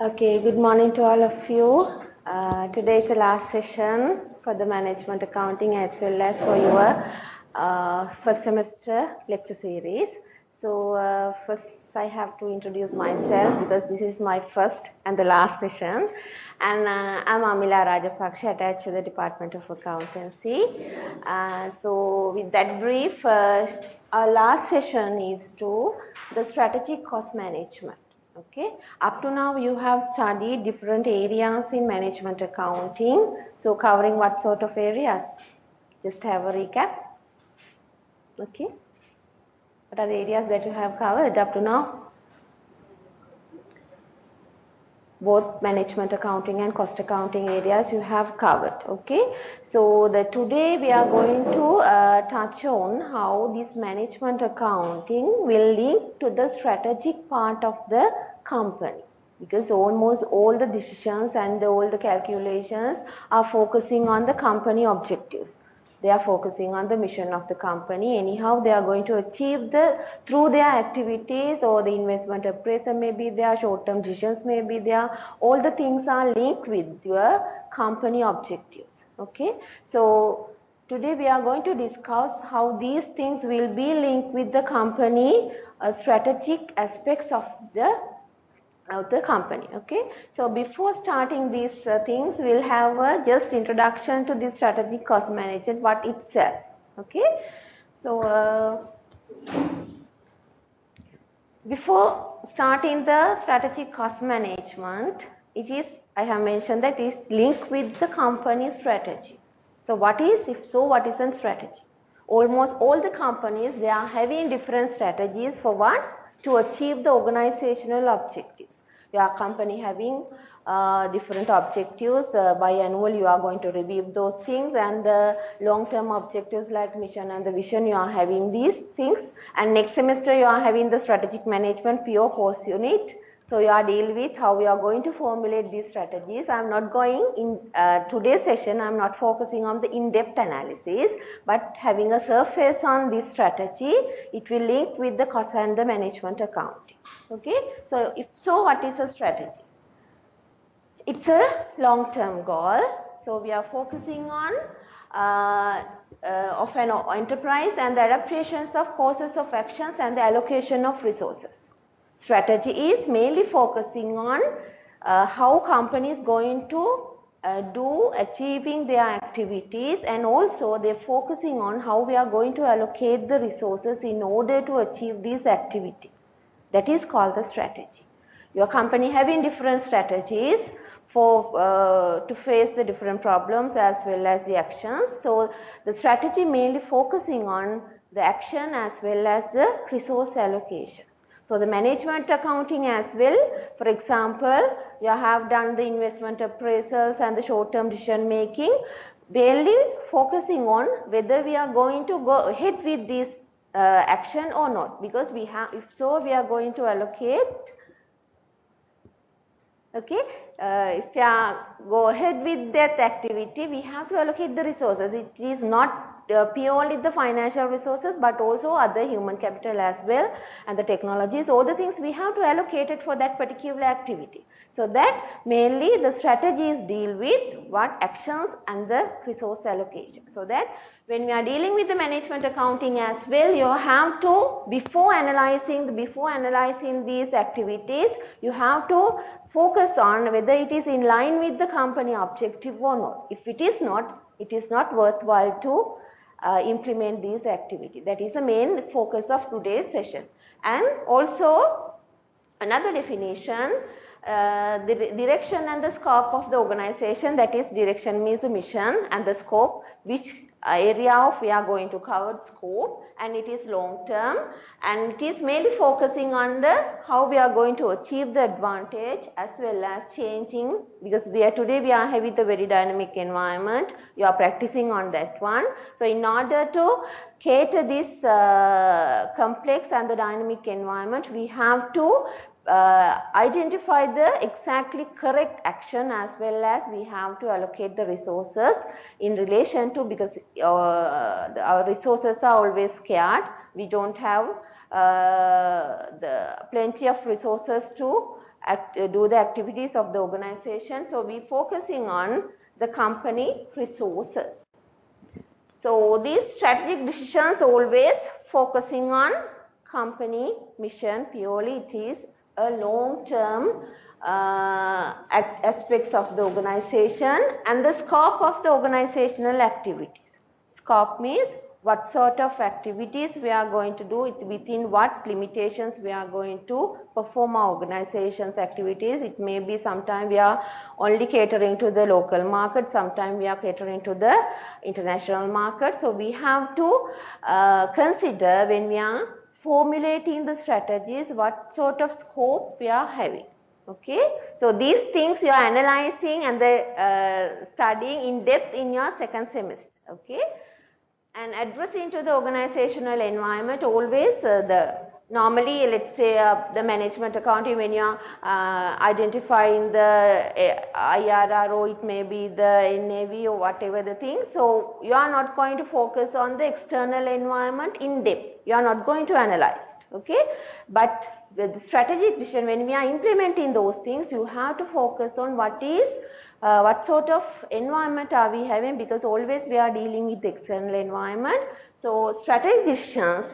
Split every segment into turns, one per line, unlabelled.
Okay, good morning to all of you. Today is the last session for the management accounting as well as for your first semester lecture series. So first I have to introduce myself because this is my first and the last session. And I'm Amila Rajapaksha, attached to the Department of Accountancy. So with that brief, our last session is to the strategic cost management. Okay, up to now you have studied different areas in management accounting. So covering what sort of areas? Just have a recap. Okay, what are the areas that you have covered up to now? Both management accounting and cost accounting areas you have covered. Okay, so today we are going to touch on how this management accounting will link to the strategic part of the company, because almost all the decisions and all the calculations are focusing on the company objectives. They are focusing on the mission of the company. Anyhow, they are going to achieve through their activities, or the investment appraiser may be there, short-term decisions may be there. All the things are linked with your company objectives. Okay, so today we are going to discuss how these things will be linked with the company strategic aspects of the company. Okay, so before starting these things, we'll have a just introduction to the strategic cost management, what itself. Okay, so before starting the strategic cost management, it is, I have mentioned that is linked with the company strategy. So what is, if so, what is a strategy? Almost all the companies, they are having different strategies for what? To achieve the organizational objectives. Your company having different objectives. Biannual you are going to review those things, and the long-term objectives like mission and the vision, you are having these things, and next semester you are having the strategic management pure course unit. So you are deal with how we are going to formulate these strategies. I am not going in today's session, I am not focusing on the in-depth analysis, but having a surface on this strategy, it will link with the cost and the management accounting. Okay, so if so, what is a strategy? It's a long-term goal. So we are focusing on of an enterprise and the adaptations of courses of actions and the allocation of resources. Strategy is mainly focusing on how company is going to do achieving their activities, and also they're focusing on how we are going to allocate the resources in order to achieve these activities. That is called the strategy. Your company having different strategies for to face the different problems as well as the actions. So the strategy mainly focusing on the action as well as the resource allocations. So the management accounting as well, for example, you have done the investment appraisals and the short-term decision making, mainly focusing on whether we are going to go ahead with this action or not, because we have, if so, we are going to allocate. Okay, if we go ahead with that activity, we have to allocate the resources. It is not purely the financial resources, but also other human capital as well, and the technologies, all the things we have to allocate it for that particular activity. So that mainly the strategies deal with what actions and the resource allocation. So that when we are dealing with the management accounting as well, you have to, before analyzing these activities, you have to focus on whether it is in line with the company objective or not. If it is not, it is not worthwhile to implement these activities. That is the main focus of today's session. And also another definition, the direction and the scope of the organization, that is direction means the mission, and the scope, which area of we are going to cover scope, and it is long term, and it is mainly focusing on the how we are going to achieve the advantage as well as changing, because today we are having the very dynamic environment, you are practicing on that one. So in order to cater this complex and the dynamic environment, we have to identify the exactly correct action as well as we have to allocate the resources in relation to, because our resources are always scarce. We don't have the plenty of resources to do the activities of the organization. So we focusing on the company resources. So these strategic decisions always focusing on company mission purely. It is a long-term aspects of the organization and the scope of the organizational activities. Scope means what sort of activities we are going to do, within what limitations we are going to perform our organization's activities. It may be sometime we are only catering to the local market, sometime we are catering to the international market. So we have to consider when we are formulating the strategies what sort of scope we are having. Okay, so these things you are analyzing and studying in depth in your second semester. Okay, and addressing to the organizational environment always normally let's say the management accounting, when you are identifying the IRR, it may be the NAV or whatever the thing. So you are not going to focus on the external environment in depth. You are not going to analyze it. Okay, but with the strategic decision, when we are implementing those things, you have to focus on what sort of environment are we having, because always we are dealing with the external environment. So strategic decisions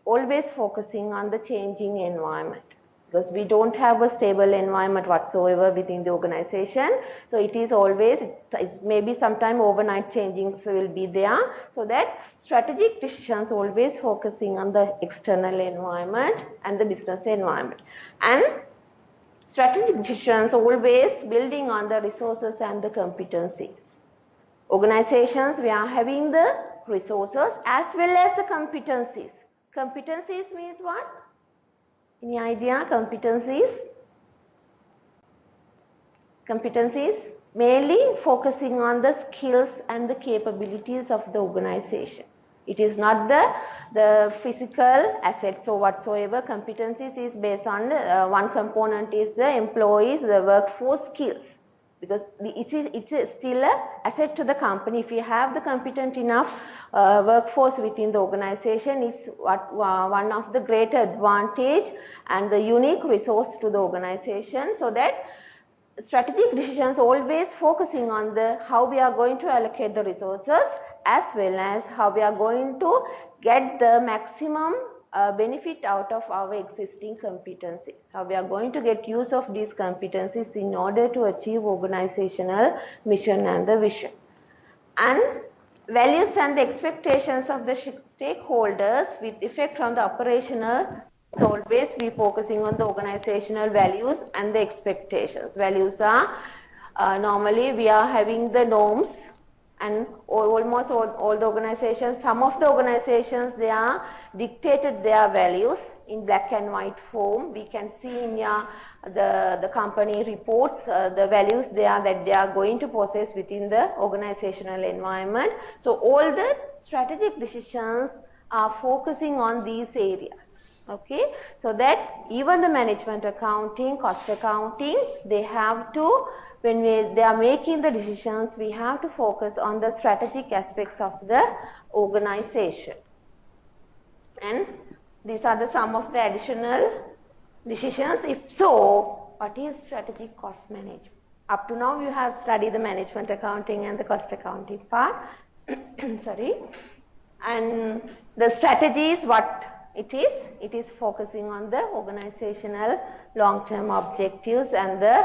always focusing on the changing environment, because we don't have a stable environment whatsoever within the organization. So it is always, it's maybe sometime overnight changings will be there. So that strategic decisions always focusing on the external environment and the business environment. And strategic decisions always building on the resources and the competencies. Organizations, we are having the resources as well as the competencies. Competencies means what? Any idea? Competencies? Competencies mainly focusing on the skills and the capabilities of the organization. It is not the physical assets or whatsoever. Competencies is based on one component is the employees, the workforce skills, because it's still an asset to the company. If you have the competent enough workforce within the organization, it's one of the great advantage and the unique resource to the organization. So that strategic decisions always focusing on how we are going to allocate the resources, as well as how we are going to get the maximum benefit out of our existing competencies, how we are going to get use of these competencies in order to achieve organizational mission and the vision. And values and the expectations of the stakeholders with effect on the operational, always be focusing on the organizational values and the expectations. Values are normally we are having the norms, and almost all the organizations, some of the organizations, they are dictated their values in black and white form. We can see in the company reports the values that they are going to possess within the organizational environment. So all the strategic decisions are focusing on these areas. Okay, so that even the management accounting, cost accounting, they have to, when they are making the decisions, we have to focus on the strategic aspects of the organization. And these are some of the additional decisions. If so, what is strategic cost management? Up to now, you have studied the management accounting and the cost accounting part. Sorry. And the strategy is what it is focusing on the organizational long-term objectives and the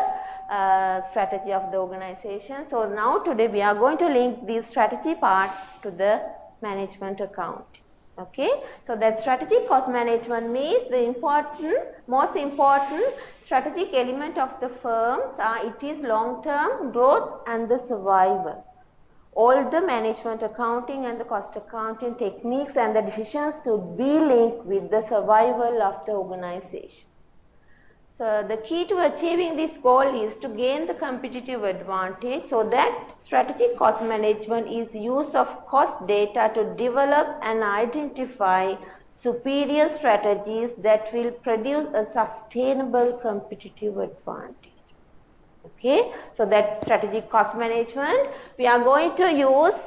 strategy of the organization. So now today we are going to link this strategy part to the management accounting. Okay, so that strategic cost management means the most important strategic element of the firms it is long-term growth and the survival. All the management accounting and the cost accounting techniques and the decisions should be linked with the survival of the organization. So the key to achieving this goal is to gain the competitive advantage. So that strategic cost management is use of cost data to develop and identify superior strategies that will produce a sustainable competitive advantage. Okay, so that strategic cost management, we are going to use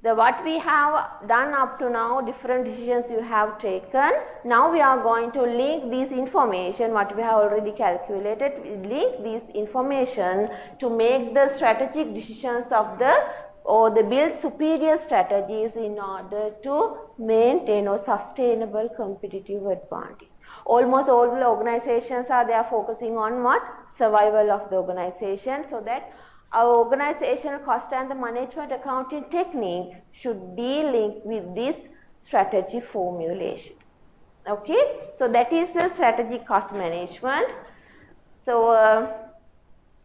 what we have done up to now, different decisions you have taken. Now we are going to link this information, what we have already calculated, link this information to make the strategic decisions of the build superior strategies in order to maintain a sustainable competitive advantage. Almost all the organizations they are focusing on what? Survival of the organization, so that our organizational cost and the management accounting techniques should be linked with this strategy formulation. Okay, so that is the strategic cost management. So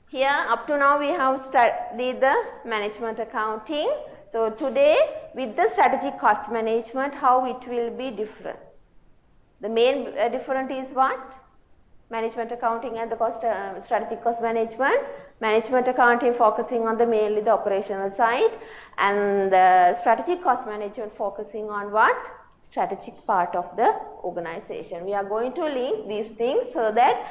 here up to now we have studied the management accounting. So today with the strategic cost management, how it will be different. The main difference is what? Management accounting and the strategic cost management. Management accounting focusing on mainly the operational side, and the strategic cost management focusing on what? Strategic part of the organization. We are going to link these things so that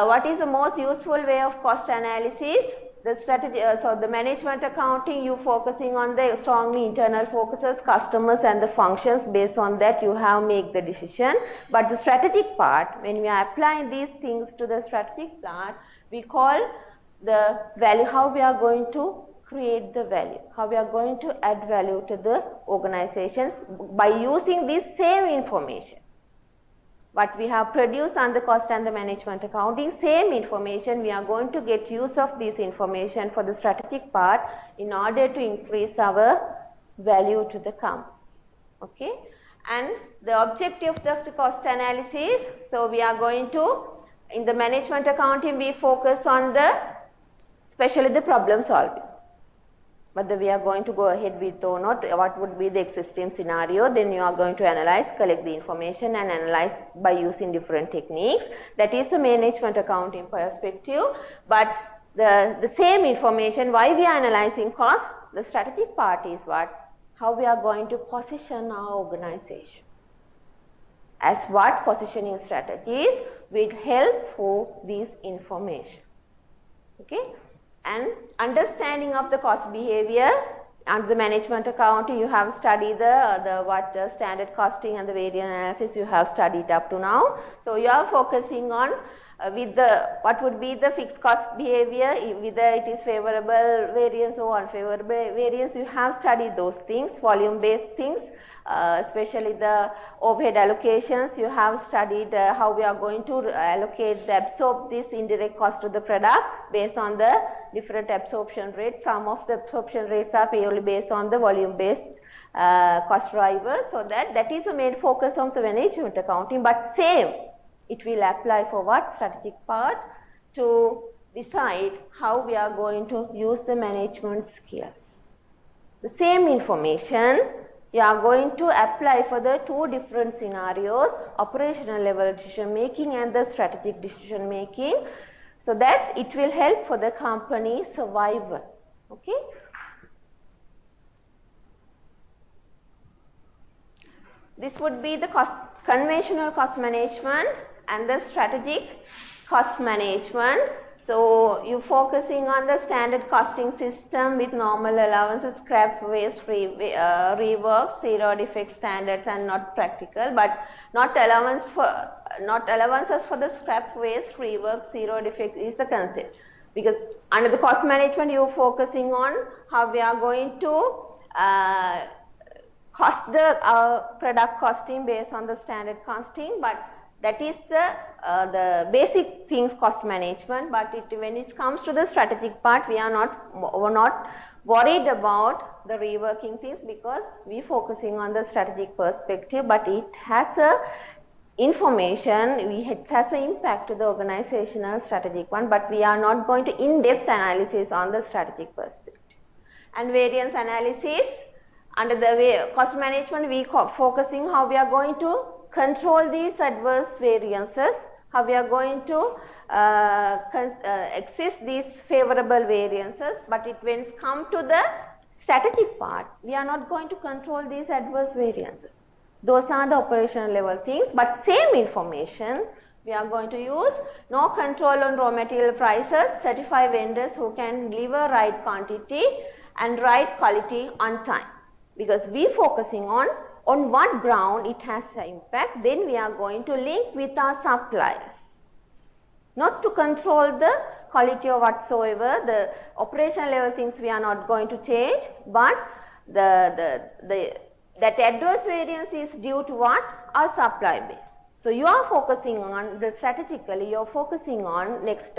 what is the most useful way of cost analysis? The strategy, so the management accounting, you focusing on the strongly internal focuses, customers and the functions. Based on that you have make the decision. But the strategic part, when we are applying these things to the strategic part, we call the value, how we are going to create the value, how we are going to add value to the organizations by using this same information. What we have produced on the cost and the management accounting, same information, we are going to get use of this information for the strategic part in order to increase our value to the company. Okay, and the objective of the cost analysis, so we are going to, in the management accounting, we focus on especially the problem solving. Whether we are going to go ahead with or not, what would be the existing scenario, then you are going to analyze, collect the information and analyze by using different techniques. That is the management accounting perspective. But the same information, why we are analyzing cost, the strategic part is what? How we are going to position our organization. As what positioning strategies will help for this information. Okay. And understanding of the cost behavior and the management accounting, you have studied the standard costing and the variance analysis you have studied up to now. So you are focusing on what would be the fixed cost behavior, whether it is favorable variance or unfavorable variance. You have studied those things, volume based things, especially the overhead allocations. You have studied how we are going to absorb this indirect cost of the product based on the different absorption rates. Some of the absorption rates are purely based on the volume based cost drivers. So that is the main focus of the management accounting. But same, it will apply for what? Strategic part, to decide how we are going to use the management skills. The same information you are going to apply for the two different scenarios, operational level decision making and the strategic decision making, so that it will help for the company survival. Okay. This would be the conventional cost management and the strategic cost management. So you focusing on the standard costing system with normal allowances, scrap, waste, rework, zero defect standards, and not practical, but not allowances for the scrap, waste, rework, zero defect is the concept. Because under the cost management, you are focusing on how we are going to cost the product costing based on the standard costing, but that is the basic things cost management. But when it comes to the strategic part, we are not worried about the reworking things, because we focusing on the strategic perspective, but it has a information, it has an impact to the organizational strategic one, but we are not going to in-depth analysis on the strategic perspective. And variance analysis, under the cost management, we focusing how we are going to control these adverse variances, how we are going to exist these favorable variances. But when it comes to the strategic part, we are not going to control these adverse variances. Those are the operational level things, but same information we are going to use. No control on raw material prices, certify vendors who can deliver right quantity and right quality on time. because we focusing on what ground it has an impact. Then we are going to link with our suppliers, not to control the quality or whatsoever. The operation level things we are not going to change, but that adverse variance is due to what? Our supply base. So you are focusing on the strategically, you are focusing on next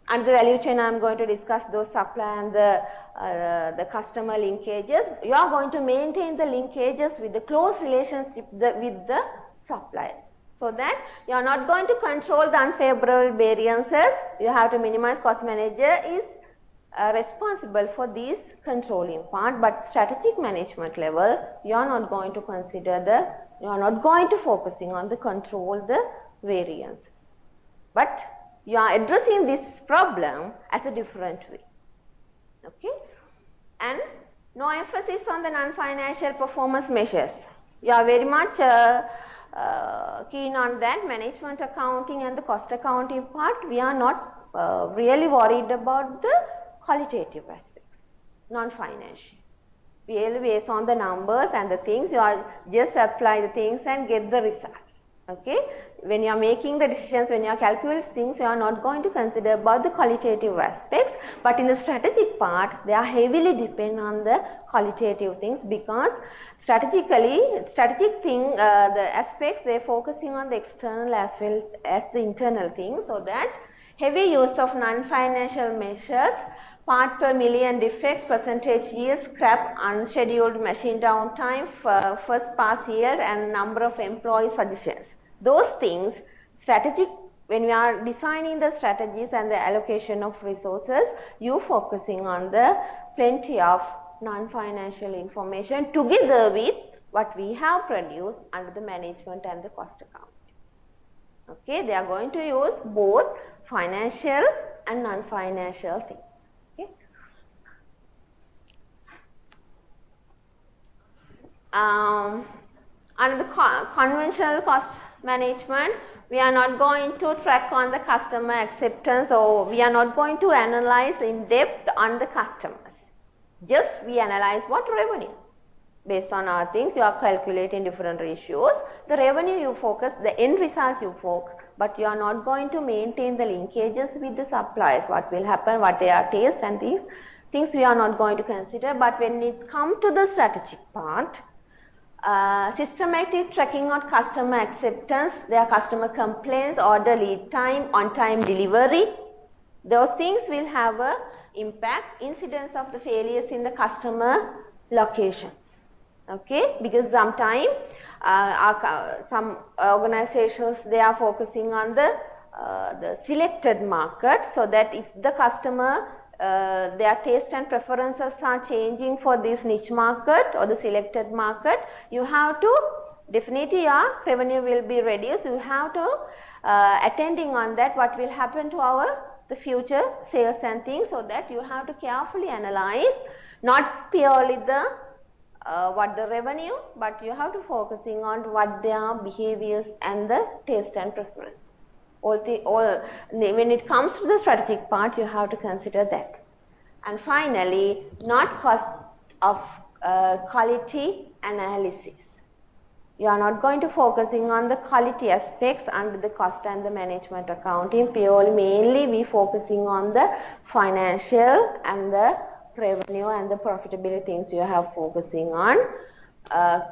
under the value chain. I am going to discuss those supply and the customer linkages. You are going to maintain the linkages with the close relationship with the suppliers, so that you are not going to control the unfavorable variances. You have to minimize. Cost manager is responsible for this controlling part, but strategic management level, you are not going to consider you are not going to focusing on the control the variances, but you are addressing this problem as a different way. Okay, and no emphasis on the non-financial performance measures. You are very much keen on that. Management accounting and the cost accounting part, we are not really worried about the qualitative aspects, non-financial. We will base on the numbers and the things. You are just apply the things and get the result. Okay, when you are making the decisions, when you are calculating things, you are not going to consider about the qualitative aspects, but in the strategic part, they are heavily depend on the qualitative things, because strategic thing, the aspects, they are focusing on the external as well as the internal things, so that heavy use of non-financial measures, part per million defects, percentage yield, scrap, unscheduled machine downtime, first pass yield, and number of employee suggestions. Those things, strategic, when we are designing the strategies and the allocation of resources, you focusing on the plenty of non-financial information together with what we have produced under the management and the cost account. Okay, they are going to use both financial and non-financial things. Okay. Under the conventional cost management, we are not going to track on the customer acceptance, or we are not going to analyze in depth on the customers. Just we analyze what revenue. Based on our things, you are calculating different ratios. The revenue you focus, the end results you focus, but you are not going to maintain the linkages with the suppliers. What will happen, what they are taste, and these things we are not going to consider. But when it comes to the strategic part, systematic tracking on customer acceptance, their customer complaints, order lead time, on-time delivery, those things will have a impact. Incidence of the failures in the customer locations. Okay, because sometimes some organizations, they are focusing on the selected market, so that if the customer their taste and preferences are changing for this niche market or the selected market, you have to definitely your revenue will be reduced. You have to attending on that what will happen to the future sales and things, so that you have to carefully analyze not purely the what the revenue, but you have to focusing on what their behaviors and the taste and preferences. When it comes to the strategic part, you have to consider that. And finally, not cost of quality analysis. You are not going to focusing on the quality aspects under the cost and the management accounting. Purely, mainly we focusing on the financial and the revenue and the profitability things you have focusing on.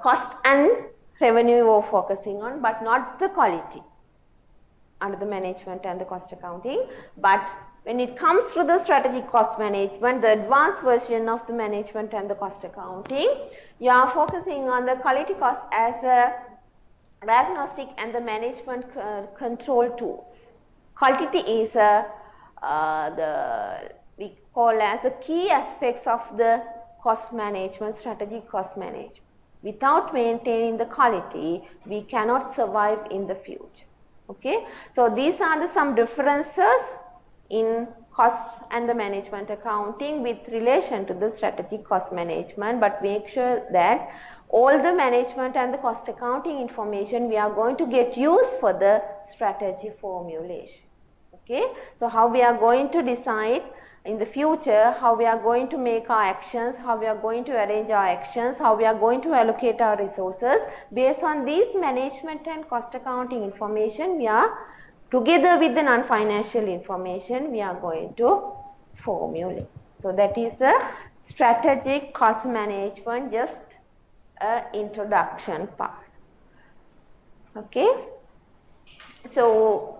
Cost and revenue you are focusing on, but not the quality under the management and the cost accounting. But when it comes to the strategic cost management, the advanced version of the management and the cost accounting, you are focusing on the quality cost as a diagnostic and the management control tools. Quality is we call as the key aspects of the cost management, strategic cost management. Without maintaining the quality, we cannot survive in the future. Okay, so these are some differences in cost and the management accounting with relation to the strategic cost management, but make sure that all the management and the cost accounting information we are going to get used for the strategy formulation. Okay, so how we are going to decide in the future, how we are going to make our actions, how we are going to arrange our actions, how we are going to allocate our resources. Based on these management and cost accounting information, we are, together with the non-financial information, we are going to formulate. So that is the strategic cost management, just an introduction part. Okay. So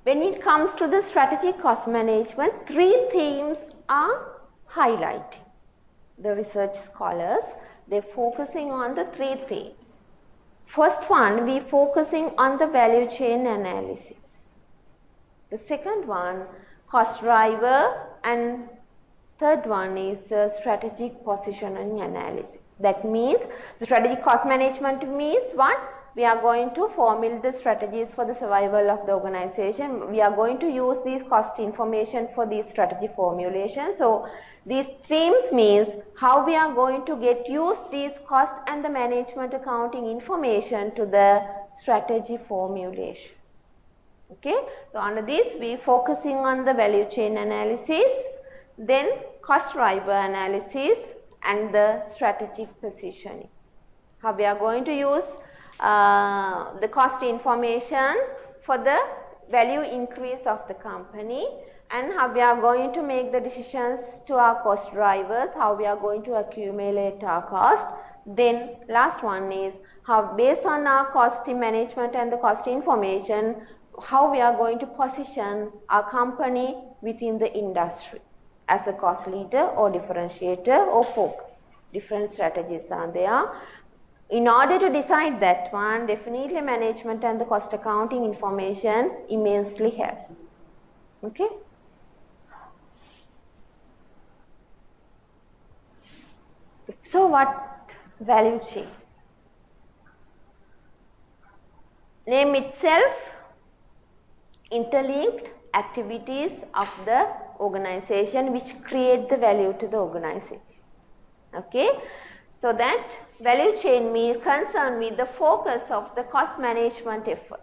when it comes to the strategic cost management, 3 themes are highlighted. The research scholars, they're focusing on the 3 themes. First one, we focusing on the value chain analysis. The second one, cost driver, and third one is strategic positioning analysis. That means strategic cost management means what? We are going to formulate the strategies for the survival of the organization. We are going to use these cost information for these strategy formulation. So these themes means how we are going to use these cost and the management accounting information to the strategy formulation. Okay, so under this we focusing on the value chain analysis, then cost driver analysis and the strategic positioning. How we are going to use the cost information for the value increase of the company, and how we are going to make the decisions to our cost drivers, how we are going to accumulate our cost. Then last one is how, based on our cost management and the cost information, how we are going to position our company within the industry as a cost leader or differentiator or focus. Different strategies are there. In order to decide that one, definitely management and the cost accounting information immensely help. Okay. So what value chain? Name itself, interlinked activities of the organization which create the value to the organization. Okay. So that value chain means concerned with the focus of the cost management effort.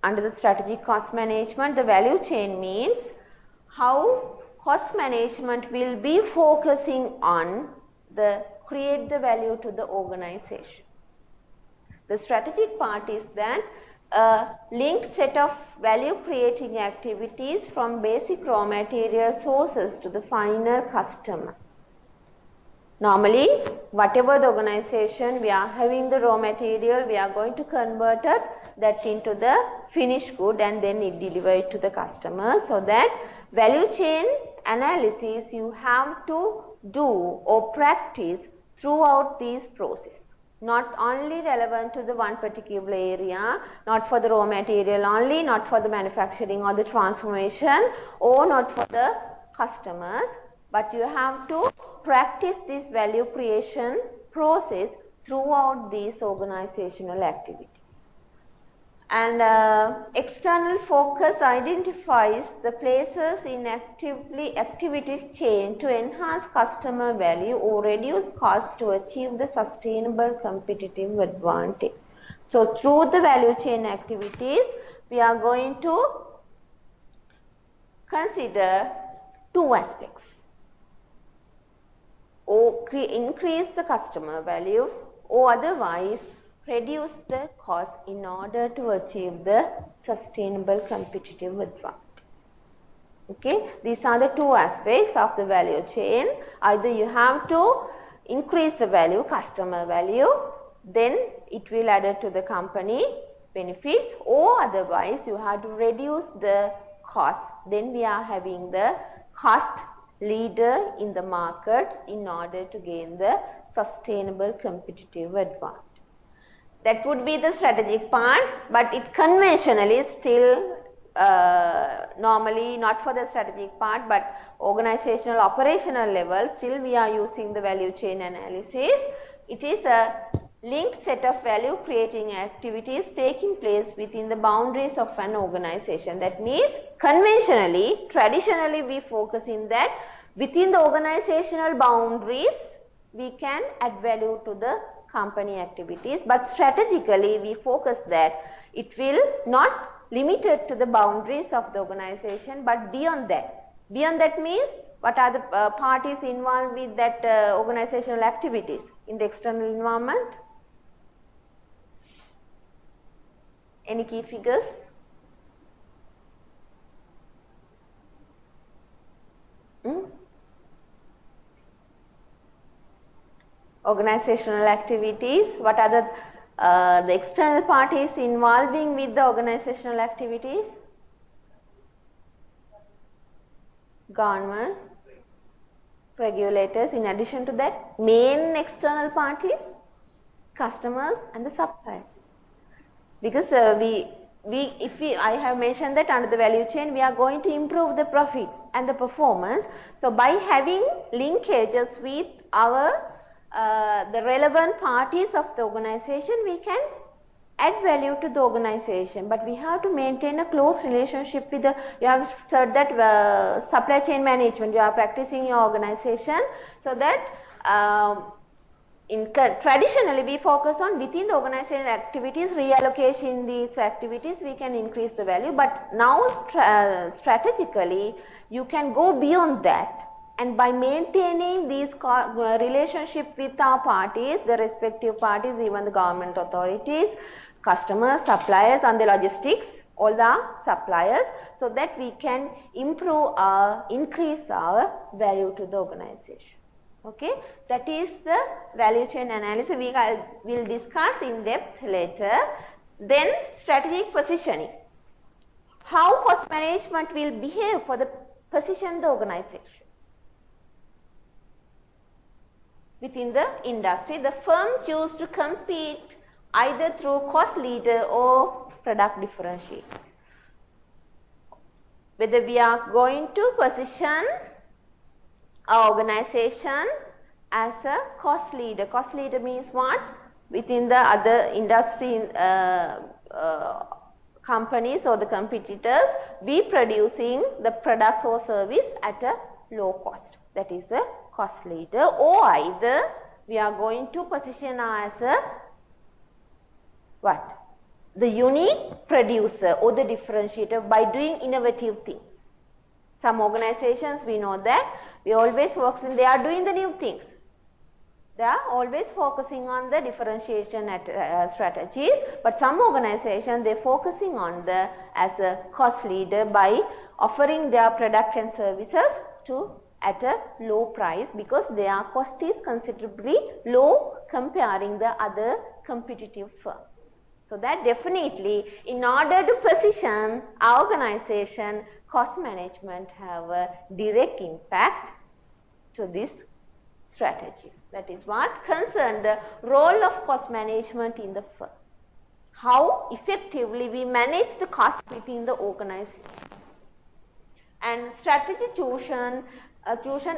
Under the strategic cost management, the value chain means how cost management will be focusing on the create the value to the organization. The strategic part is that a linked set of value creating activities from basic raw material sources to the final customer. Normally, whatever the organization, we are having the raw material, we are going to convert that into the finished good and then it delivered to the customer. So that value chain analysis you have to do or practice throughout these process. Not only relevant to the one particular area, not for the raw material only, not for the manufacturing or the transformation, or not for the customers, but you have to practice this value creation process throughout these organizational activities. And external focus identifies the places in activity chain to enhance customer value or reduce cost to achieve the sustainable competitive advantage. So through the value chain activities, we are going to consider 2 aspects. Or increase the customer value, or otherwise reduce the cost in order to achieve the sustainable competitive advantage. Okay, these are the 2 aspects of the value chain. Either you have to increase the value, customer value, then it will add to the company benefits, or otherwise you have to reduce the cost. Then we are having the cost leader in the market in order to gain the sustainable competitive advantage. That would be the strategic part, but it conventionally still normally not for the strategic part, but organizational operational level, still we are using the value chain analysis. It is a linked set of value creating activities taking place within the boundaries of an organization. That means conventionally, traditionally we focus in that within the organizational boundaries we can add value to the company activities, but strategically we focus that it will not limited to the boundaries of the organization, but beyond that. Beyond that means what are the parties involved with that organizational activities in the external environment? Any key figures? Organizational activities. What are the external parties involving with the organizational activities? Government, regulators. In addition to that, main external parties, customers and the suppliers. Because I have mentioned that under the value chain, we are going to improve the profit and the performance. So by having linkages with our the relevant parties of the organization, we can add value to the organization, but we have to maintain a close relationship with the, you have said that supply chain management, you are practicing your organization, so that traditionally we focus on within the organization activities, reallocation these activities, we can increase the value, but now strategically you can go beyond that. And by maintaining these relationship with our parties, the respective parties, even the government authorities, customers, suppliers and the logistics, all the suppliers, so that we can improve increase our value to the organization. Okay, that is the value chain analysis. We will discuss in depth later. Then strategic positioning. How cost management will behave for the position the organization. Within the industry, the firm choose to compete either through cost leader or product differentiator. Whether we are going to position our organization as a cost leader. Cost leader means what? Within the other industry companies or the competitors, we producing the products or service at a low cost. That is a cost leader. Or either we are going to position as a what? The unique producer or the differentiator by doing innovative things. Some organizations, we know that we always work in, they are doing the new things. They are always focusing on the differentiation strategies, but some organizations, they are focusing on the as a cost leader by offering their product and services at a low price, because their cost is considerably low comparing the other competitive firms. So that definitely, in order to position our organization, cost management have a direct impact to this strategy. That is what concerns the role of cost management in the firm. How effectively we manage the cost within the organization. And strategy chosen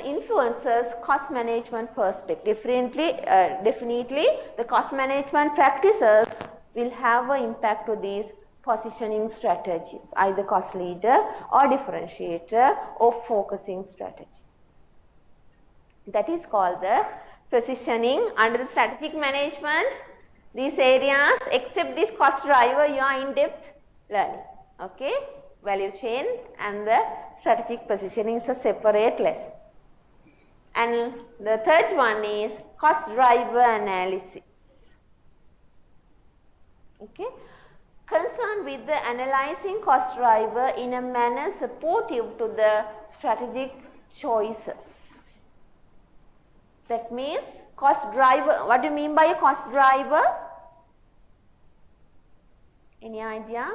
influences cost management perspective. Definitely the cost management practices will have an impact to these positioning strategies, either cost leader or differentiator or focusing strategies. That is called the positioning. Under the strategic management, these areas, except this cost driver, you are in depth learning. Okay, value chain and the strategic positioning is a separate lesson. And the third one is cost driver analysis. Okay, concerned with the analyzing cost driver in a manner supportive to the strategic choices. That means cost driver, what do you mean by a cost driver? Any idea?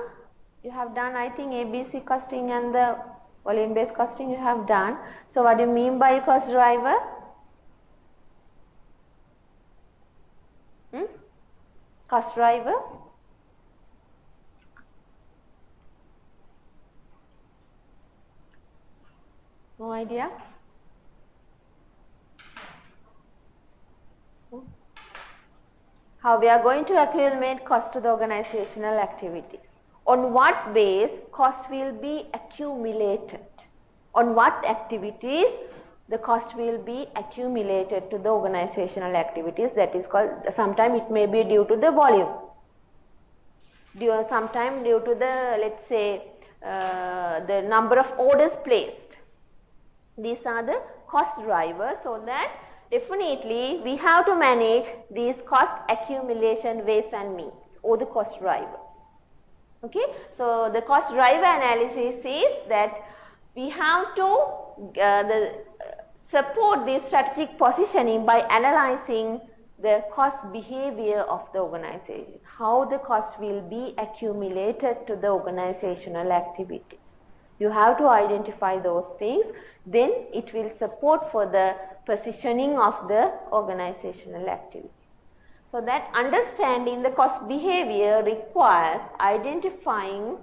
You have done, I think, ABC costing and the volume based costing you have done. So what do you mean by a cost driver? Cost driver? No idea? How we are going to accumulate cost to the organizational activities. On what base cost will be accumulated? On what activities the cost will be accumulated to the organizational activities? That is called, sometimes it may be due to the volume. sometime due to the, let's say, the number of orders placed. These are the cost drivers, so that definitely we have to manage these cost accumulation ways and means, or the cost drivers. Okay, so the cost driver analysis is that we have to support this strategic positioning by analyzing the cost behavior of the organization, how the cost will be accumulated to the organizational activities. You have to identify those things, then it will support for the positioning of the organizational activity. So that understanding the cost behavior requires identifying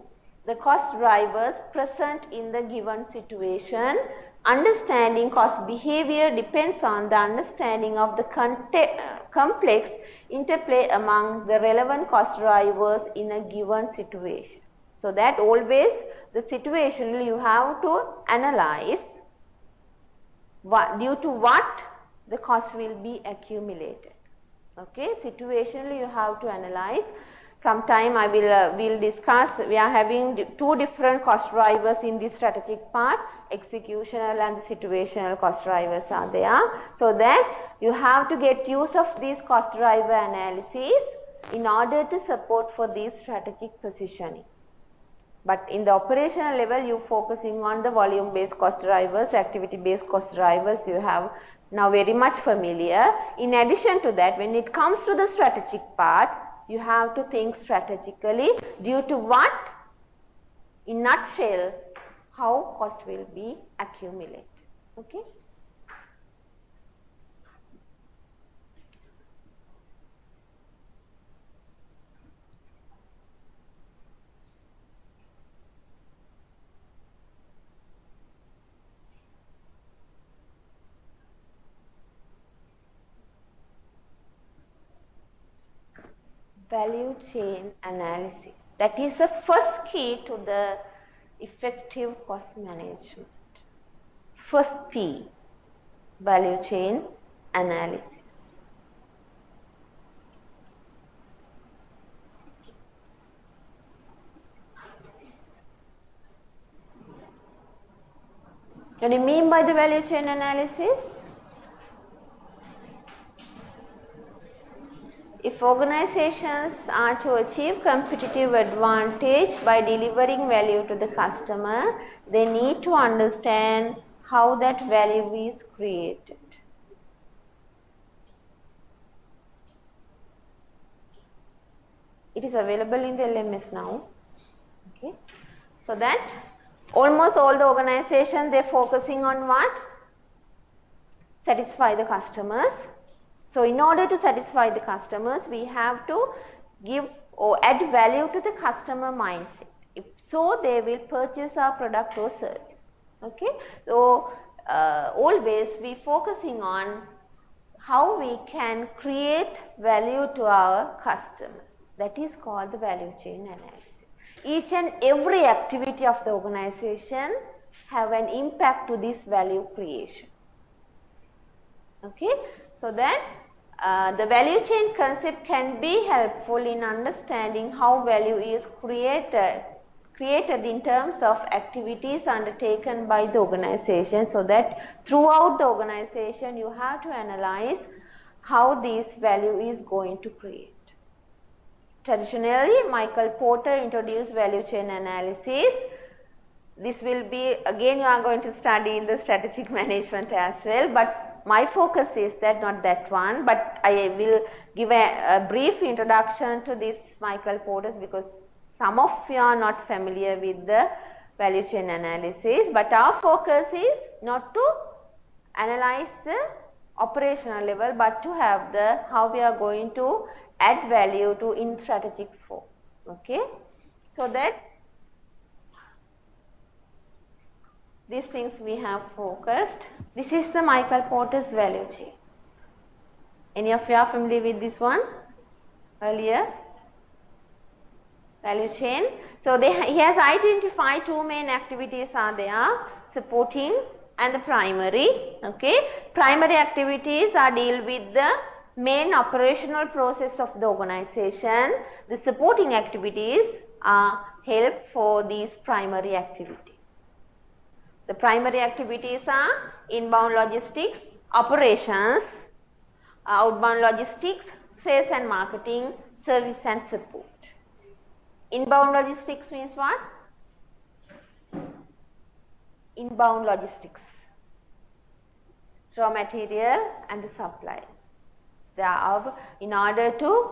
the cost drivers present in the given situation. Understanding cost behavior depends on the understanding of the complex interplay among the relevant cost drivers in a given situation. So that always the situation you have to analyze due to what the cost will be accumulated. Okay, situationally you have to analyze. Sometime I will discuss. We are having two different cost drivers in this strategic part. Executional and the situational cost drivers are there. So that you have to get use of these cost driver analysis in order to support for this strategic positioning. But in the operational level, you focusing on the volume based cost drivers, activity based cost drivers, you have now very much familiar. In addition to that, when it comes to the strategic part, you have to think strategically due to what, in nutshell, how cost will be accumulated. Okay. Value chain analysis. That is the first key to the effective cost management. First T, value chain analysis. What do you mean by the value chain analysis? If organizations are to achieve competitive advantage by delivering value to the customer, they need to understand how that value is created. It is available in the LMS now. Okay. So that almost all the organizations, they're focusing on what? Satisfy the customers. So in order to satisfy the customers, we have to give or add value to the customer mindset. If so, they will purchase our product or service. Okay. So always we focusing on how we can create value to our customers. That is called the value chain analysis. Each and every activity of the organization have an impact to this value creation. Okay. So that the value chain concept can be helpful in understanding how value is created in terms of activities undertaken by the organization, so that throughout the organization you have to analyze how this value is going to create. Traditionally, Michael Porter introduced value chain analysis. This will be, again, you are going to study in the strategic management as well, but my focus is that not that one, but I will give a brief introduction to this Michael Porter's, because some of you are not familiar with the value chain analysis, but our focus is not to analyze the operational level, but to have the how we are going to add value to in strategic form. Okay, so that these things we have focused. This is the Michael Porter's value chain. Any of you are familiar with this one earlier? Value chain. So he has identified two main activities are there, supporting and the primary. Okay, primary activities are deal with the main operational process of the organization. The supporting activities are help for these primary activities. The primary activities are inbound logistics, operations, outbound logistics, sales and marketing, service and support. Inbound logistics means what? Inbound logistics, raw material and the supplies. In order to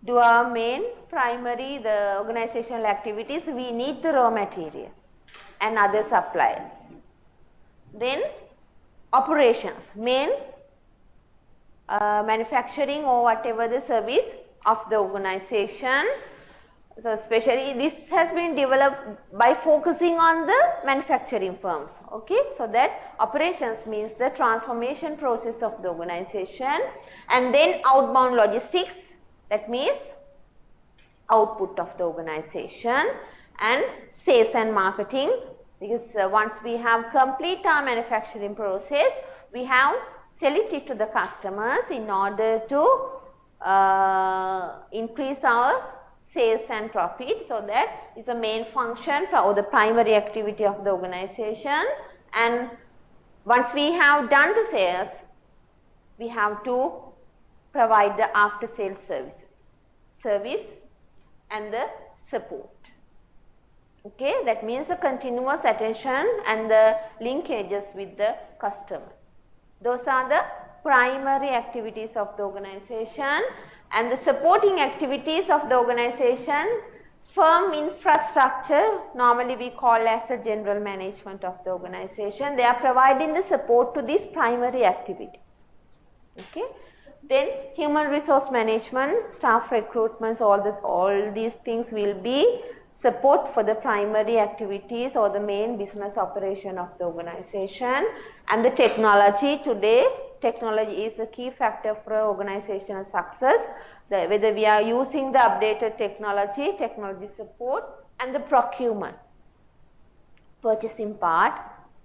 do our main primary, the organizational activities, we need the raw material and other supplies. Then operations, main manufacturing or whatever the service of the organization. So especially this has been developed by focusing on the manufacturing firms. Okay, so that operations means the transformation process of the organization. And then outbound logistics, that means output of the organization. And sales and marketing, because once we have complete our manufacturing process, we have sell it to the customers in order to increase our sales and profit. So that is the main function or the primary activity of the organization. And once we have done the sales, we have to provide the after sales service and the support. Okay, that means the continuous attention and the linkages with the customers. Those are the primary activities of the organization. And the supporting activities of the organization, firm infrastructure, normally we call as a general management of the organization. They are providing the support to these primary activities. Okay. Then human resource management, staff recruitments, all these things will be support for the primary activities or the main business operation of the organization. And the technology, today technology is a key factor for organizational success. Whether we are using the updated technology support, and the procurement, purchasing part,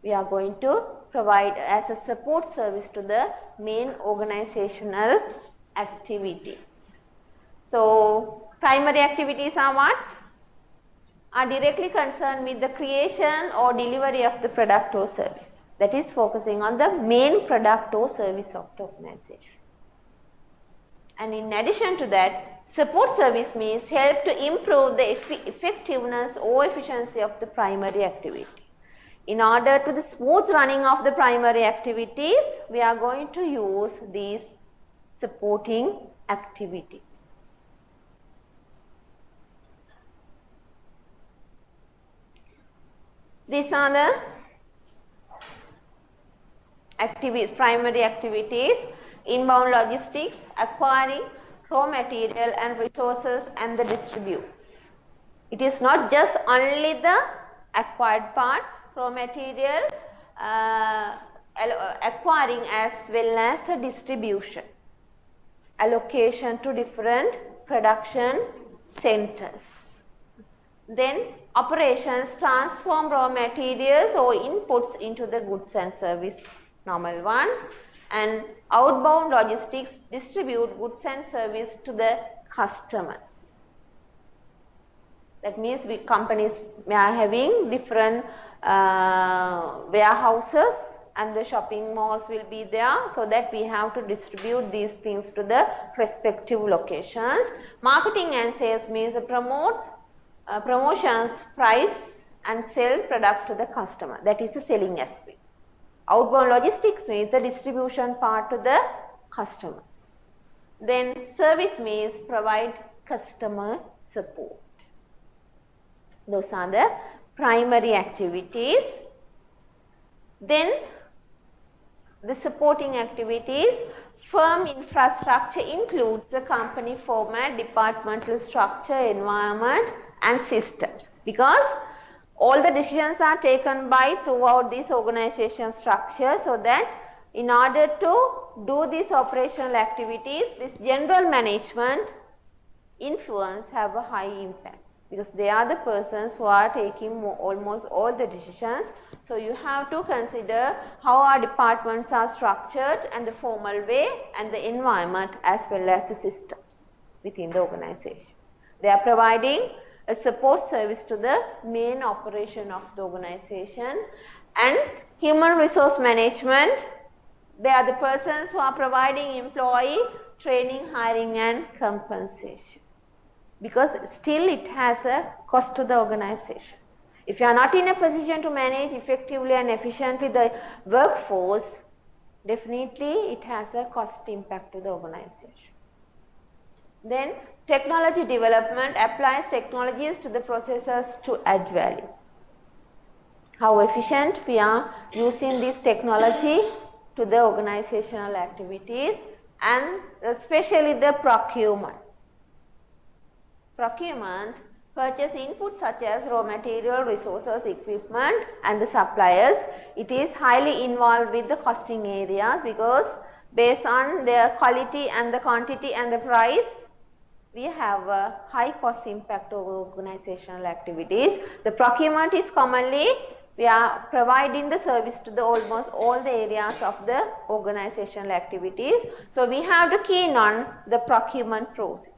we are going to provide as a support service to the main organizational activity. So primary activities are what? Are directly concerned with the creation or delivery of the product or service. That is focusing on the main product or service of the organization. And in addition to that, support service means help to improve the effectiveness or efficiency of the primary activity. In order to the smooth running of the primary activities, we are going to use these supporting activities. These are the activities, primary activities: inbound logistics, acquiring raw material and resources, and the distributes. It is not just only the acquired part, raw material, acquiring as well as the distribution, allocation to different production centers. Then operations, transform raw materials or inputs into the goods and service, normal one. And outbound logistics, distribute goods and service to the customers. That means companies are having different warehouses and the shopping malls will be there, so that we have to distribute these things to the respective locations. Marketing and sales means promotions, price and sell product to the customer. That is the selling aspect. Outbound logistics means the distribution part to the customers. Then service means provide customer support. Those are the primary activities. Then the supporting activities, firm infrastructure includes the company format, departmental structure, environment and systems, because all the decisions are taken by throughout this organization structure, so that in order to do these operational activities, this general management influence have a high impact. because they are the persons who are taking almost all the decisions. So you have to consider how our departments are structured and the formal way and the environment as well as the systems within the organization. They are providing a support service to the main operation of the organization. And human resource management, they are the persons who are providing employee training, hiring and compensation, because still it has a cost to the organization. If you are not in a position to manage effectively and efficiently the workforce, definitely it has a cost impact to the organization. Then technology development applies technologies to the processes to add value. How efficient we are using this technology to the organizational activities, and especially the procurement. Procurement purchase inputs such as raw material, resources, equipment and the suppliers. It is highly involved with the costing areas, because based on their quality and the quantity and the price, we have a high cost impact over organizational activities. The procurement is commonly, we are providing the service to the almost all the areas of the organizational activities. So we have to keen on the procurement process.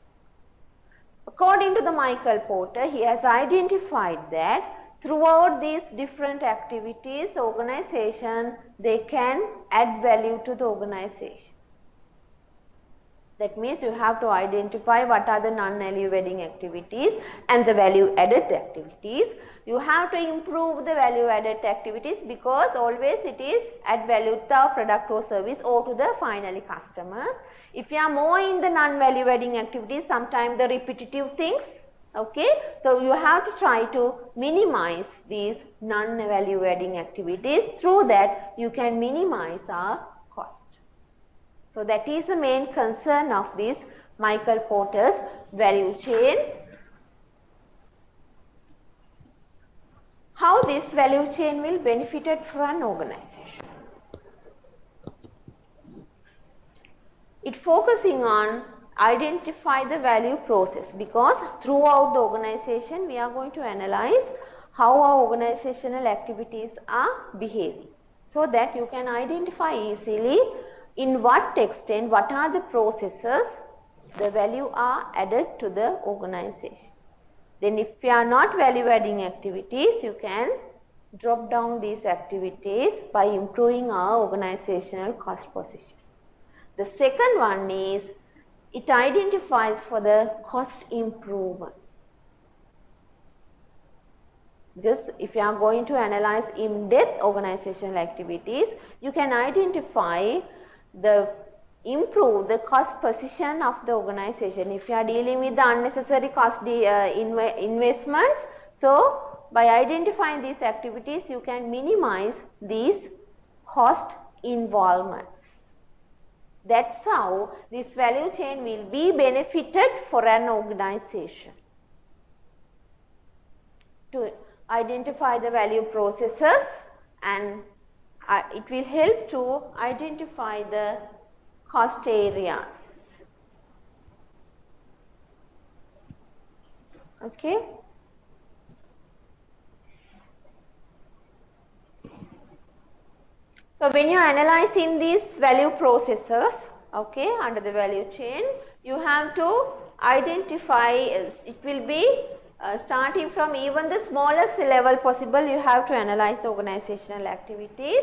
According to the Michael Porter, he has identified that throughout these different activities, organization, they can add value to the organization. That means you have to identify what are the non-value adding activities and the value added activities. You have to improve the value added activities, because always it is add value to the product or service or to the finally customers. If you are more in the non-value adding activities, sometimes the repetitive things, okay. So you have to try to minimize these non-value adding activities. Through that you can minimize our cost. So that is the main concern of this Michael Porter's value chain. How this value chain will benefit for an organization. It focusing on identify the value process, because throughout the organization we are going to analyze how our organizational activities are behaving, so that you can identify easily in what extent, what are the processes the value are added to the organization. Then if you are not value adding activities, you can drop down these activities by improving our organizational cost position. The second one is it identifies for the cost improvements. Because if you are going to analyze in-depth organizational activities, you can identify the improve the cost position of the organization. If you are dealing with the unnecessary cost investments, so by identifying these activities, you can minimize these cost involvements. That's how this value chain will be benefited for an organization. To identify the value processes, and it will help to identify the cost areas. Okay. So when you are analyzing these value processes, okay, under the value chain, you have to identify, it will be starting from even the smallest level possible, you have to analyze the organizational activities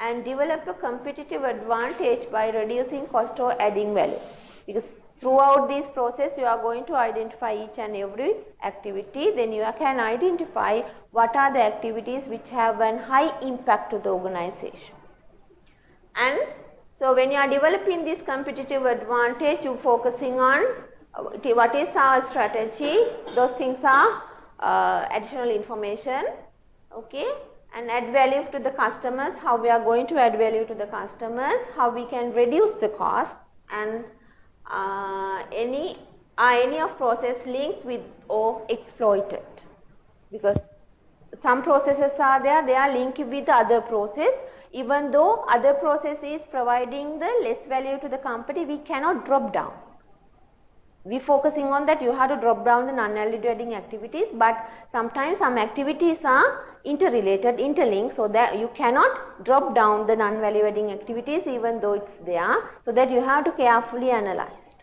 and develop a competitive advantage by reducing cost or adding value. Because throughout this process, you are going to identify each and every activity, then you can identify what are the activities which have a high impact to the organization. And so when you are developing this competitive advantage, you are focusing on what is our strategy. Those things are additional information, okay, and add value to the customers, how we are going to add value to the customers, how we can reduce the cost, and any of process linked with or exploited. Because some processes are there, they are linked with the other process. Even though other process is providing the less value to the company, we cannot drop down. we focusing on that, you have to drop down the non-value adding activities, but sometimes some activities are interrelated, interlinked, so that you cannot drop down the non-value adding activities even though it's there, so that you have to carefully analyze.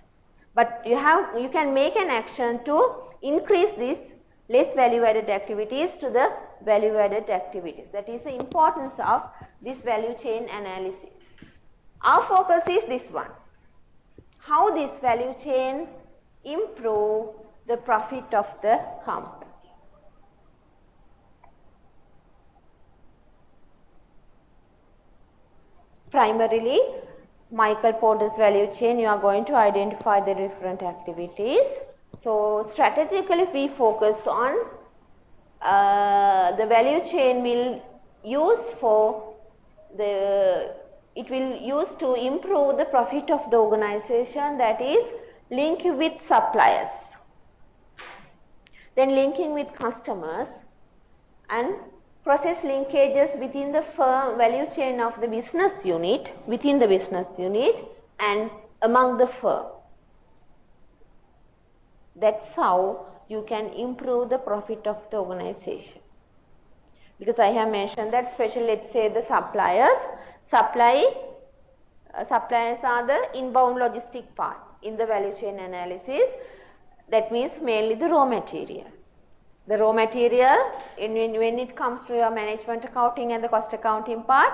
But you can make an action to increase these less value added activities to the value added activities. That is the importance of this value chain analysis. Our focus is this one. How this value chain improve the profit of the company. Primarily, Michael Porter's value chain, you are going to identify the different activities. So strategically we focus on the value chain will use for it will use to improve the profit of the organization, that is link with suppliers, then linking with customers, and process linkages within the firm value chain of the business unit, within the business unit and among the firm. That's how you can improve the profit of the organization. Because I have mentioned that, especially let's say the suppliers are the inbound logistic part in the value chain analysis. That means mainly the raw material. The raw material, when it comes to your management accounting and the cost accounting part,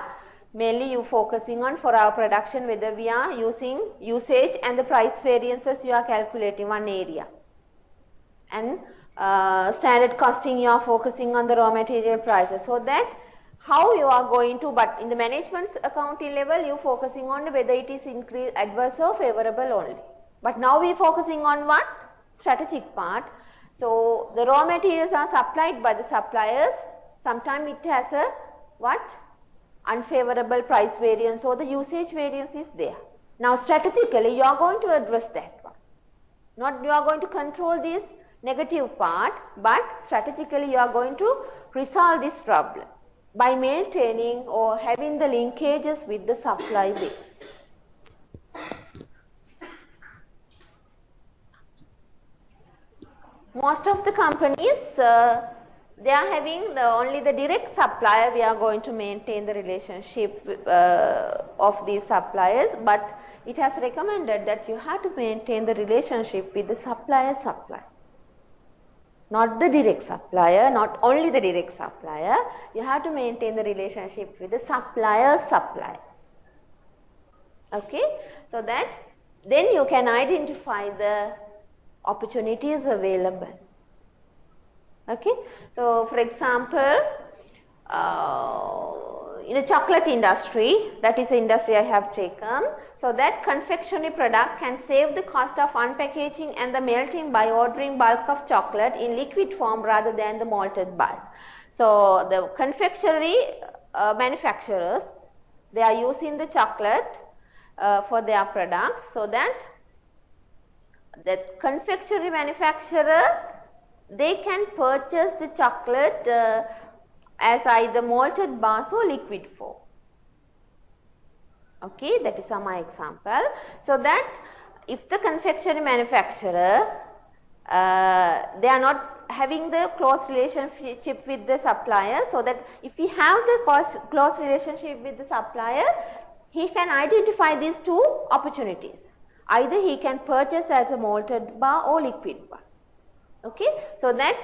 mainly you focusing on for our production whether we are using usage and the price variances you are calculating one area. And standard costing you are focusing on the raw material prices, so that how you are going to, but in the management accounting level you focusing on whether it is adverse or favorable only. But now we focusing on what? Strategic part. So the raw materials are supplied by the suppliers. Sometimes it has a what? Unfavorable price variance or the usage variance is there. Now strategically you are going to address that one. Not you are going to control this negative part, but strategically you are going to resolve this problem by maintaining or having the linkages with the supply base. Most of the companies, they are having only the direct supplier. We are going to maintain the relationship of these suppliers, but it has recommended that you have to maintain the relationship with the supplier. Not the direct supplier, not only the direct supplier, you have to maintain the relationship with the supplier. Okay, so that then you can identify the opportunities available. Okay, so for example, in the chocolate industry, that is the industry I have taken, so that confectionery product can save the cost of unpackaging and the melting by ordering bulk of chocolate in liquid form rather than the malted bars. So the confectionery manufacturers, they are using the chocolate for their products, so that the confectionery manufacturer, they can purchase the chocolate as either malted bars or liquid form. Okay, that is my example. So that if the confectionery manufacturer, they are not having the close relationship with the supplier, so that if we have the close relationship with the supplier, he can identify these two opportunities. Either he can purchase as a malted bar or liquid bar. Okay, so that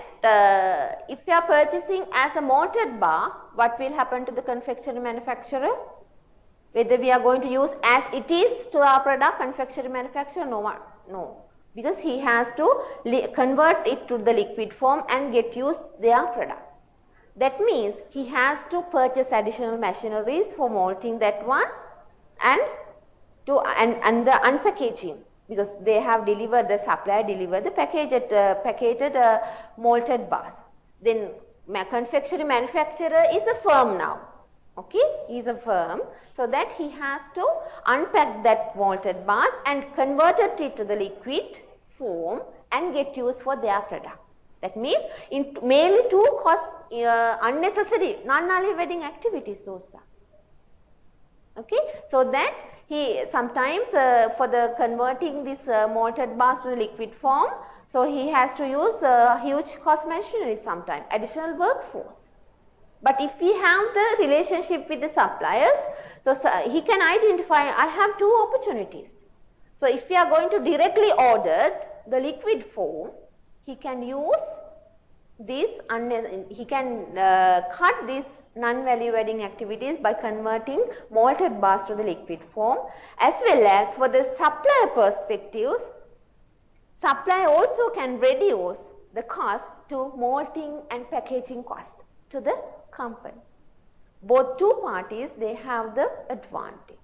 if you are purchasing as a malted bar, what will happen to the confectionery manufacturer? Whether we are going to use as it is to our product, confectionery manufacturer, no, because he has to convert it to the liquid form and get use their product. That means he has to purchase additional machineries for malting that one and the unpackaging, because they have delivered, the supplier delivered the packaged malted bars. Then confectionery manufacturer is a firm now. Okay, he is a firm, so that he has to unpack that malted bars and convert it to the liquid form and get use for their product. That means in mainly two cost unnecessary non-value adding activities those are. Okay, so that sometimes for the converting this malted bars to the liquid form, so he has to use huge cost machinery sometimes, additional workforce. But if we have the relationship with the suppliers, so he can identify, I have two opportunities. So if we are going to directly order the liquid form, he can use this, he can cut these non-value adding activities by converting malted bars to the liquid form, as well as for the supplier perspectives, supplier also can reduce the cost to malting and packaging cost to the company. Both two parties, they have the advantage.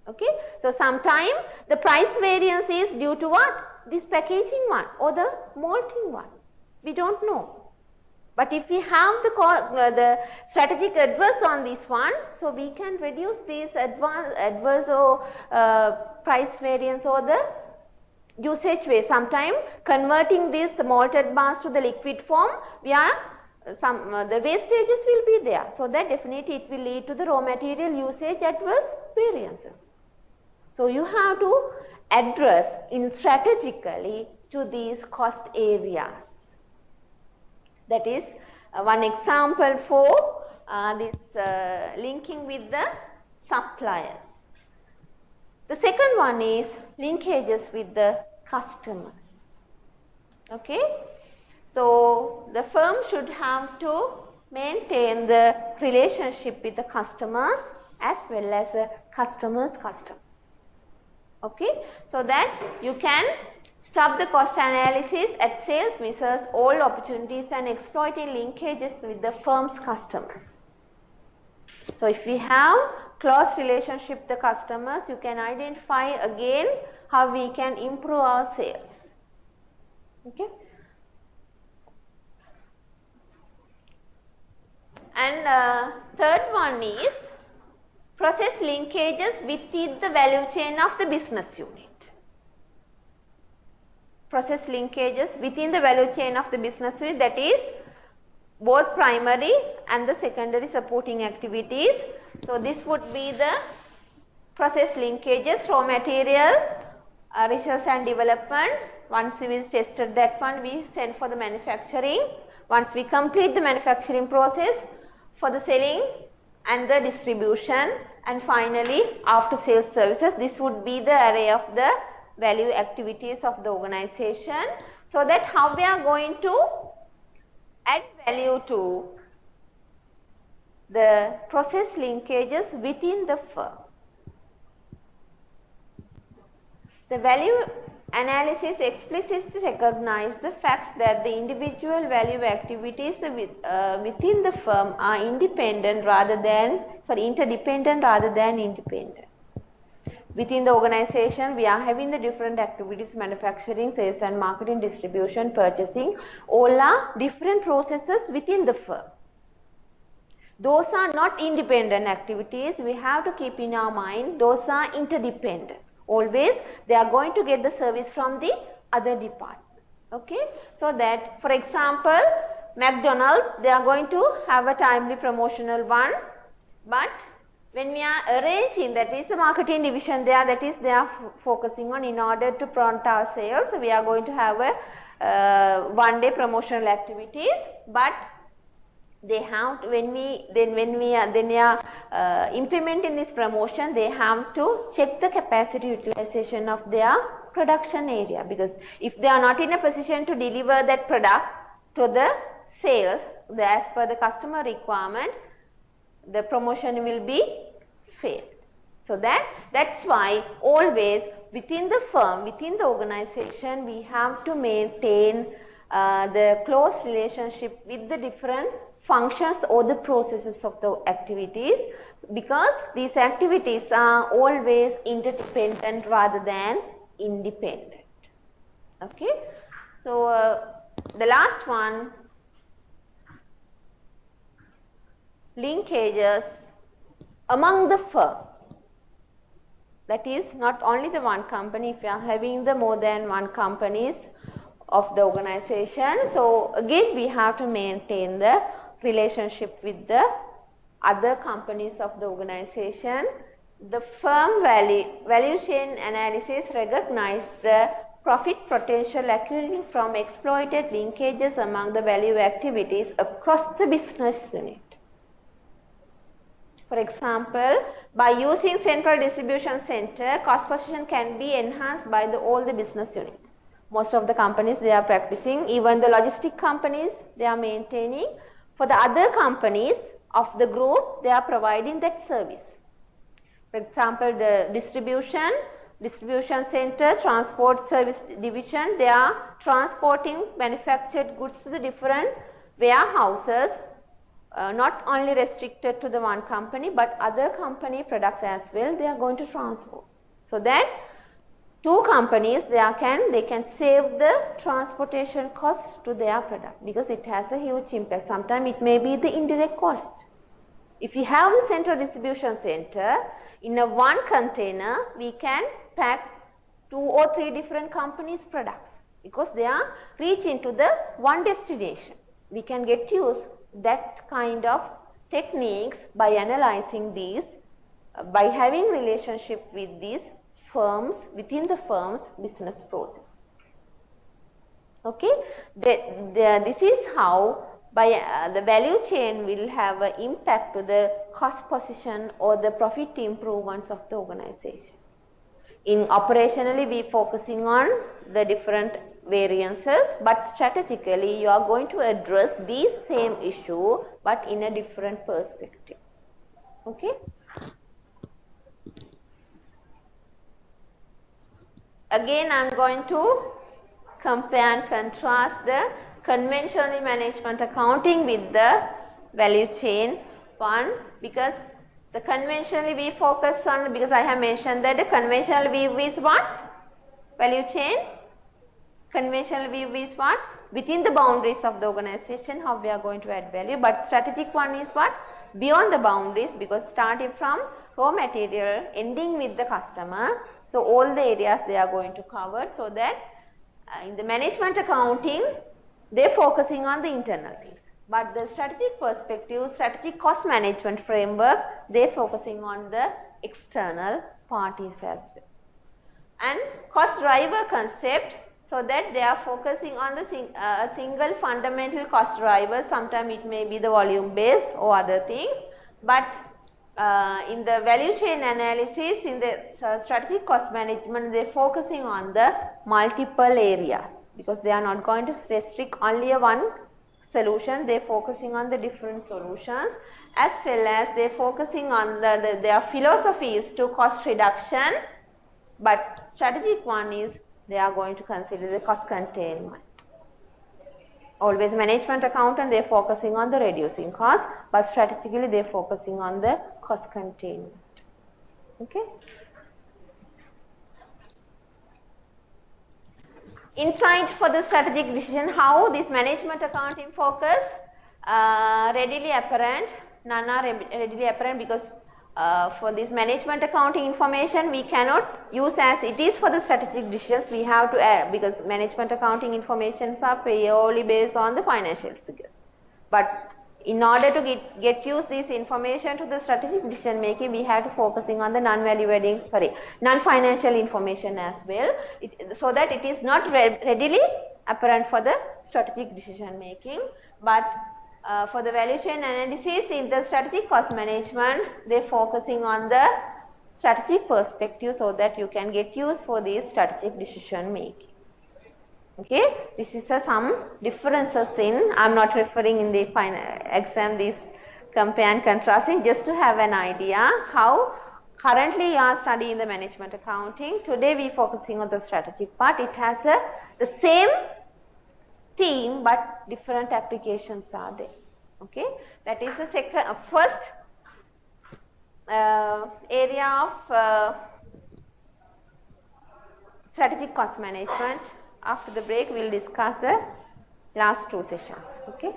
Okay, so sometimes the price variance is due to what? This packaging one or the malting one. We don't know. But if we have the strategic adverse on this one, so we can reduce this adverse or price variance or the usage way. Sometimes converting these malted bars to the liquid form, we are the wastages will be there. So that definitely it will lead to the raw material usage adverse variances. So you have to address strategically to these cost areas. That is one example for this linking with the suppliers. The second one is linkages with the customers. Okay, so the firm should have to maintain the relationship with the customers as well as the customers' customers. Okay, so that you can stop the cost analysis at sales, misses all opportunities and exploiting linkages with the firm's customers. So if we have close relationship with the customers, you can identify again how we can improve our sales. Okay. And third one is process linkages within the value chain of the business unit. Process linkages within the value chain of the business unit, that is both primary and the secondary supporting activities. So this would be the process linkages, raw material, research and development. Once we tested that one, we send for the manufacturing. Once we complete the manufacturing process, for the selling and the distribution, and finally after sales services. This would be the array of the value activities of the organization, so that how we are going to add value to the process linkages within the firm. The value analysis explicitly recognizes the fact that the individual value activities within the firm are interdependent rather than independent. Within the organization, we are having the different activities: manufacturing, sales and marketing, distribution, purchasing. All are different processes within the firm. Those are not independent activities. We have to keep in our mind, those are interdependent. Always they are going to get the service from the other department. Okay, so that, for example, McDonald's, they are going to have a timely promotional one, but when we are arranging, that is the marketing division there, that is they are focusing on, in order to prompt our sales, we are going to have a one-day promotional activities, but they have to, when we are implementing this promotion, they have to check the capacity utilization of their production area, because if they are not in a position to deliver that product to the sales as per the customer requirement, the promotion will be failed. So that's why always within the firm, within the organization, we have to maintain the close relationship with the different functions or the processes of the activities, because these activities are always interdependent rather than independent. Okay, so the last one, linkages among the firm. That is not only the one company, if you are having the more than one companies of the organization, so again we have to maintain the relationship with the other companies of the organization, The firm value chain analysis recognize the profit potential accruing from exploited linkages among the value activities across the business unit. For example, by using central distribution center, cost position can be enhanced by all the business units. Most of the companies they are practicing, even the logistic companies they are maintaining. For the other companies of the group, they are providing that service. For example, the distribution center, transport service division, they are transporting manufactured goods to the different warehouses, not only restricted to the one company, but other company products as well, they are going to transport. So that two companies they can save the transportation cost to their product, because it has a huge impact. Sometimes it may be the indirect cost. If you have the central distribution center, in a one container, we can pack 2 or 3 different companies' products, because they are reaching to the one destination. We can get use that kind of techniques by analyzing these, by having relationship with these firms, within the firm's business process. Okay, this is how the value chain will have an impact to the cost position or the profit improvements of the organization. In operationally, we focusing on the different variances, but strategically, you are going to address these same issue, but in a different perspective. Okay. Again, I am going to compare and contrast the conventional management accounting with the value chain one, because the conventionally we focus on, because I have mentioned that the conventional view is what? Value chain. Conventional view is what? Within the boundaries of the organization, how we are going to add value. But strategic one is what? Beyond the boundaries, because starting from raw material, ending with the customer. So all the areas they are going to cover, so that in the management accounting, they are focusing on the internal things. But the strategic perspective, strategic cost management framework, they are focusing on the external parties as well. And cost driver concept, so that they are focusing on the single fundamental cost driver. Sometimes it may be the volume based or other things, but in the value chain analysis, in the strategic cost management, they are focusing on the multiple areas, because they are not going to restrict only one solution. They are focusing on the different solutions, as well as they are focusing on their philosophy is to cost reduction, but strategic one is they are going to consider the cost containment. Always management accountant, they are focusing on the reducing cost, but strategically they are focusing on the cost containment. Okay. Insight for the strategic decision, how this management accounting focus readily apparent. None are readily apparent, because for this management accounting information we cannot use as it is for the strategic decisions. We have to add, because management accounting informations are purely based on the financial figures. But in order to get use this information to the strategic decision making, we have to focusing on the non-financial information as well, so that it is not readily apparent for the strategic decision making. But for the value chain analysis in the strategic cost management, they are focusing on the strategic perspective, so that you can get use for this strategic decision making. Okay, this is some differences in, I am not referring in the final exam these compare and contrasting, just to have an idea how currently you are studying the management accounting. Today we are focusing on the strategic part. It has the same theme, but different applications are there. Okay, that is the first area of strategic cost management. After the break, we will discuss the last 2 sessions. Okay.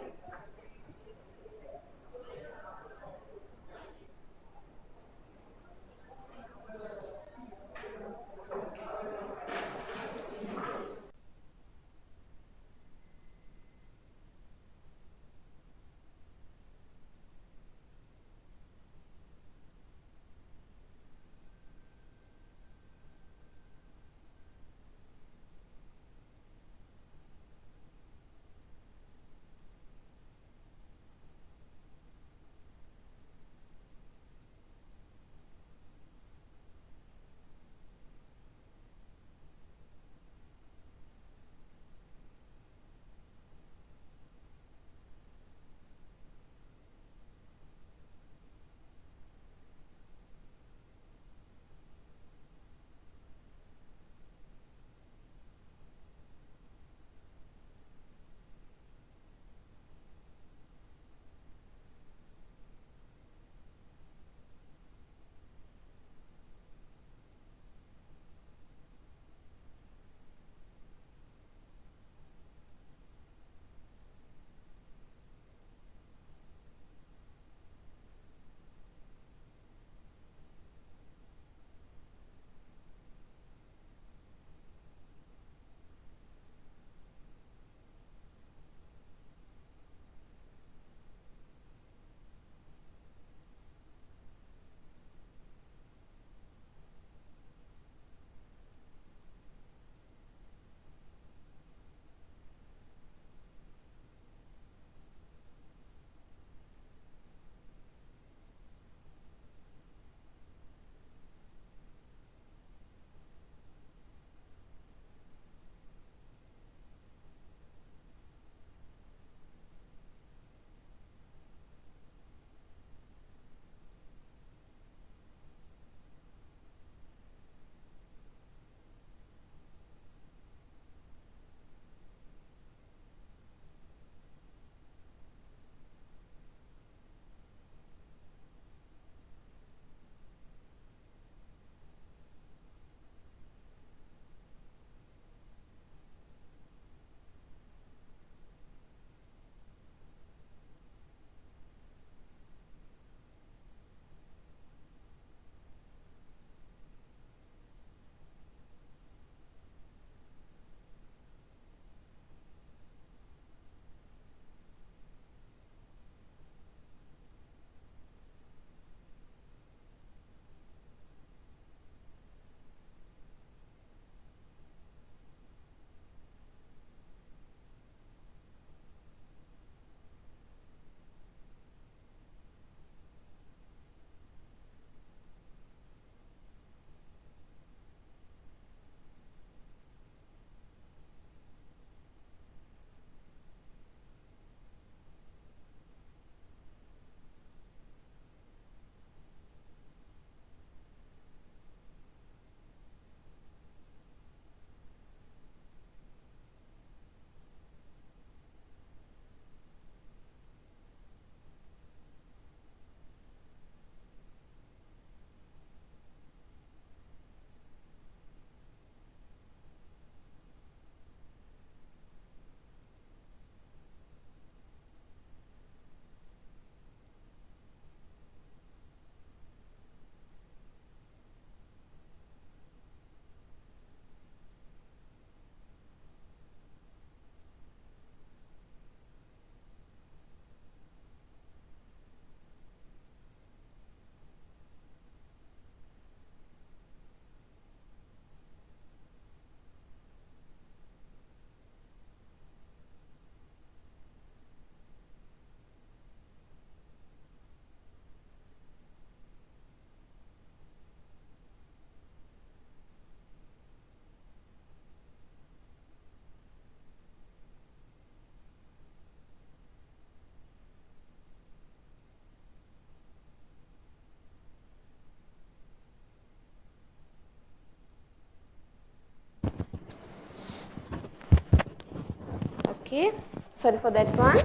Okay, sorry for that one.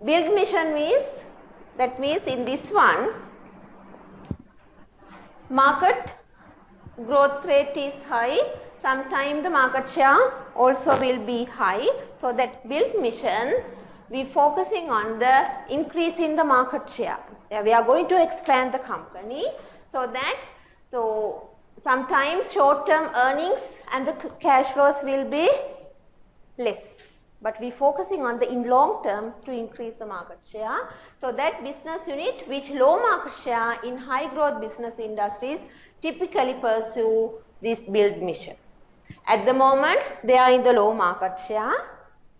Build mission means, that means in this one, market growth rate is high. Sometimes the market share also will be high. So that build mission, we focusing on the increase in the market share. We are going to expand the company so that, so sometimes short-term earnings and the cash flows will be less. But we focusing on the in long term to increase the market share. So that business unit which low market share in high growth business industries typically pursue this build mission. At the moment they are in the low market share,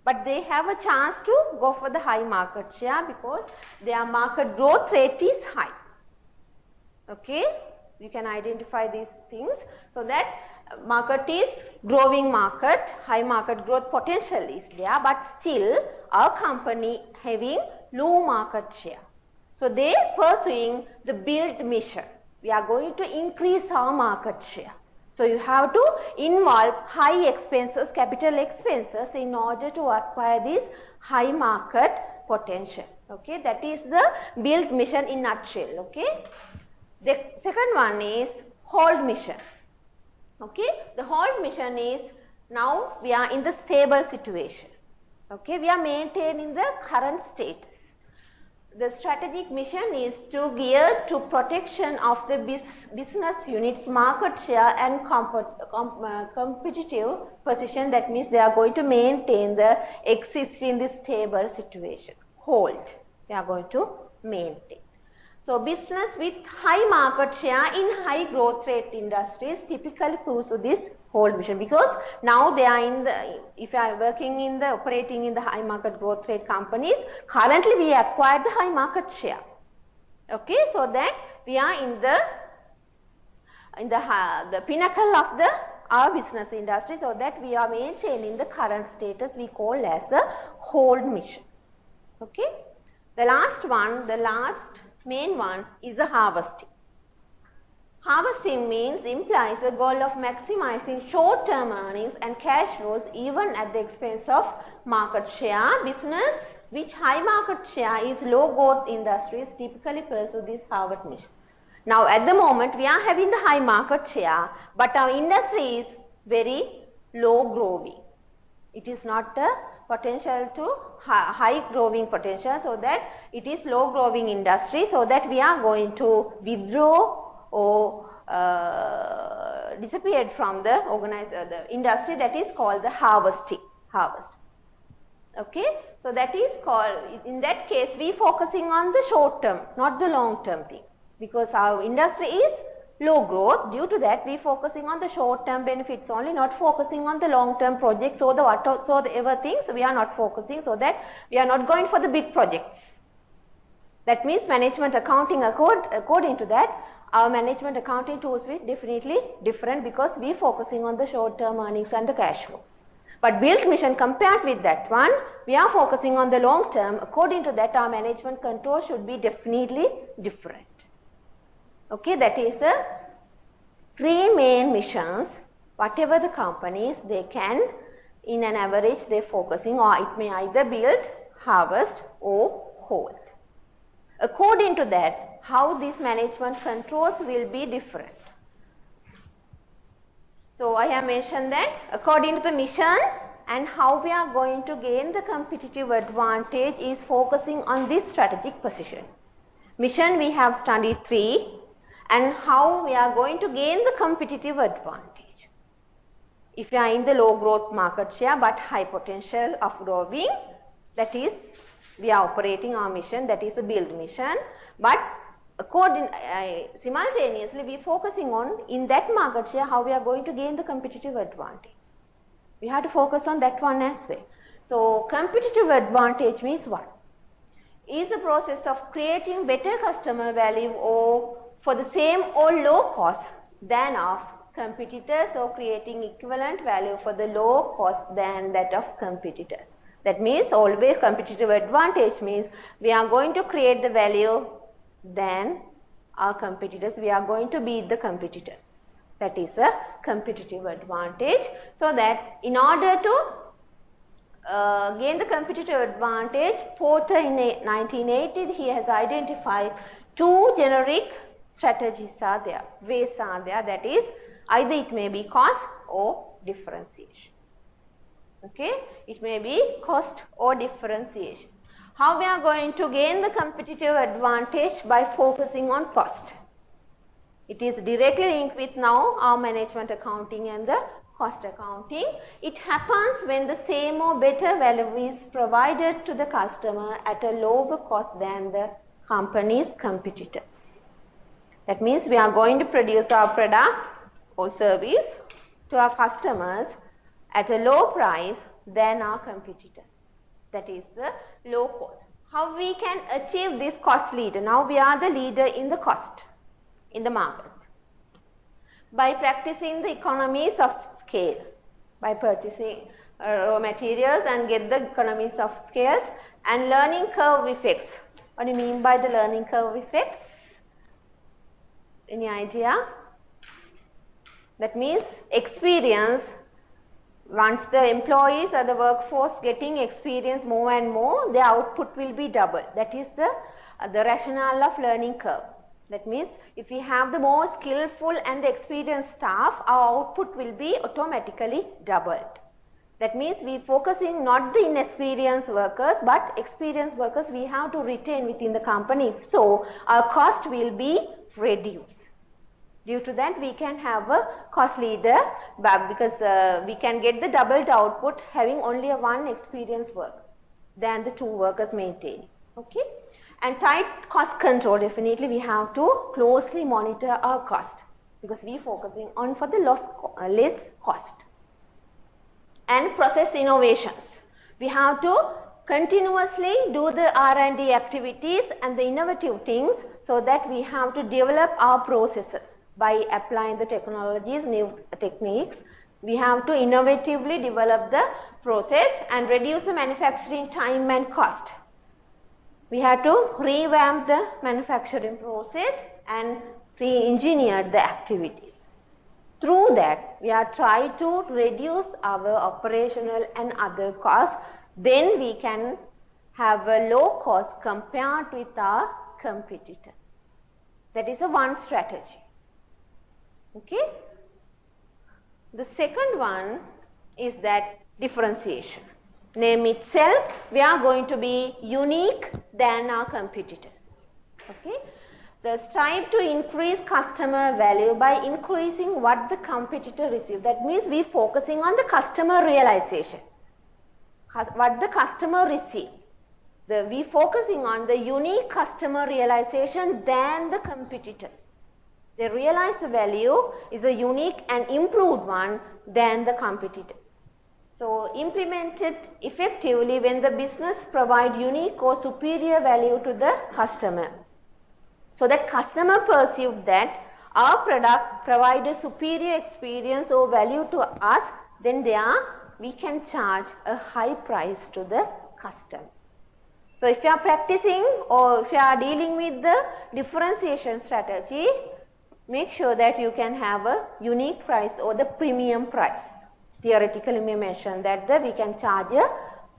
but they have a chance to go for the high market share because their market growth rate is high. Okay, you can identify these things. So that market is growing market, high market growth potential is there, but still our company having low market share. So they pursuing the build mission. We are going to increase our market share. So you have to involve high expenses, capital expenses in order to acquire this high market potential. Okay, that is the build mission in nutshell. Okay. The second one is hold mission. Okay, the hold mission is, now we are in the stable situation. Okay, we are maintaining the current status. The strategic mission is to gear to protection of the business unit's market share and competitive position. That means they are going to maintain the existing this stable situation. Hold, they are going to maintain. So business with high market share in high growth rate industries typically pursue this hold mission, because now they are in the, if you are working in the, operating in the high market growth rate companies, currently we acquired the high market share. Okay, so that we are in the pinnacle of the our business industry, so that we are maintaining the current status we call as a hold mission. Okay, the last one, the last main one is the harvesting. Harvesting means, implies a goal of maximizing short-term earnings and cash flows even at the expense of market share. Business which high market share is low growth industries typically pursue this harvest mission. Now at the moment we are having the high market share, but our industry is very low growing. It is not the potential to high growing potential, so that it is low growing industry, so that we are going to withdraw or disappeared from the the industry, that is called the harvesting. Okay, so that is called, in that case we focusing on the short term, not the long term thing, because our industry is low growth. Due to that we focusing on the short term benefits only, not focusing on the long term projects or the whatever things we are not focusing, so that we are not going for the big projects. That means management accounting according to that, our management accounting tools will definitely different, because we focusing on the short term earnings and the cash flows. But build mission, compared with that one, we are focusing on the long term. According to that, our management control should be definitely different. Okay, that is the three main missions. Whatever the companies, they can, in an average, they focusing, or it may either build, harvest or hold. According to that, how these management controls will be different. So I have mentioned that according to the mission and how we are going to gain the competitive advantage is focusing on this strategic position. Mission we have studied 3, and how we are going to gain the competitive advantage. If we are in the low growth market share but high potential of growing, that is we are operating our mission, that is a build mission. But simultaneously we focusing on, in that market share, how we are going to gain the competitive advantage. We have to focus on that one as well. So competitive advantage means what? Is the process of creating better customer value or for the same or low cost than of competitors, or creating equivalent value for the low cost than that of competitors. That means always competitive advantage means we are going to create the value than our competitors. We are going to beat the competitors. That is a competitive advantage. So that in order to gain the competitive advantage, Porter in 1980, he has identified two generic strategies are there, ways are there, that is either it may be cost or differentiation. Okay, it may be cost or differentiation. How we are going to gain the competitive advantage? By focusing on cost. It is directly linked with now our management accounting and the cost accounting. It happens when the same or better value is provided to the customer at a lower cost than the company's competitors. That means we are going to produce our product or service to our customers at a low price than our competitors. That is the low cost. How we can achieve this cost leader? Now we are the leader in the cost in the market. By practicing the economies of scale, by purchasing raw materials and get the economies of scales, and learning curve effects. What do you mean by the learning curve effects? Any idea? That means experience. Once the employees or the workforce getting experience more and more, their output will be double. That is the rationale of learning curve. That means if we have the more skillful and experienced staff, our output will be automatically doubled. That means we focusing not the inexperienced workers, but experienced workers we have to retain within the company. So our cost will be reduced. Due to that, we can have a cost leader, because we can get the doubled output having only one experienced worker than the two workers maintaining. Okay. And tight cost control, definitely we have to closely monitor our cost, because we focusing on for the less cost. And process innovations. We have to continuously do the R&D activities and the innovative things, so that we have to develop our processes by applying the technologies, new techniques. We have to innovatively develop the process and reduce the manufacturing time and cost. We have to revamp the manufacturing process and re-engineer the activities. Through that, we are trying to reduce our operational and other costs. Then we can have a low cost compared with our competitors. That is one strategy. Okay. The second one is that differentiation. Name itself, we are going to be unique than our competitors. Okay. The strive to increase customer value by increasing what the competitor receives. That means we focusing on the customer realization. What the customer receives. We focusing on the unique customer realization than the competitors. They realize the value is a unique and improved one than the competitors. So implement it effectively when the business provide unique or superior value to the customer. So that customer perceive that our product provide a superior experience or value to us, then we can charge a high price to the customer. So if you are practicing or if you are dealing with the differentiation strategy, make sure that you can have a unique price or the premium price. Theoretically, we mentioned that we can charge a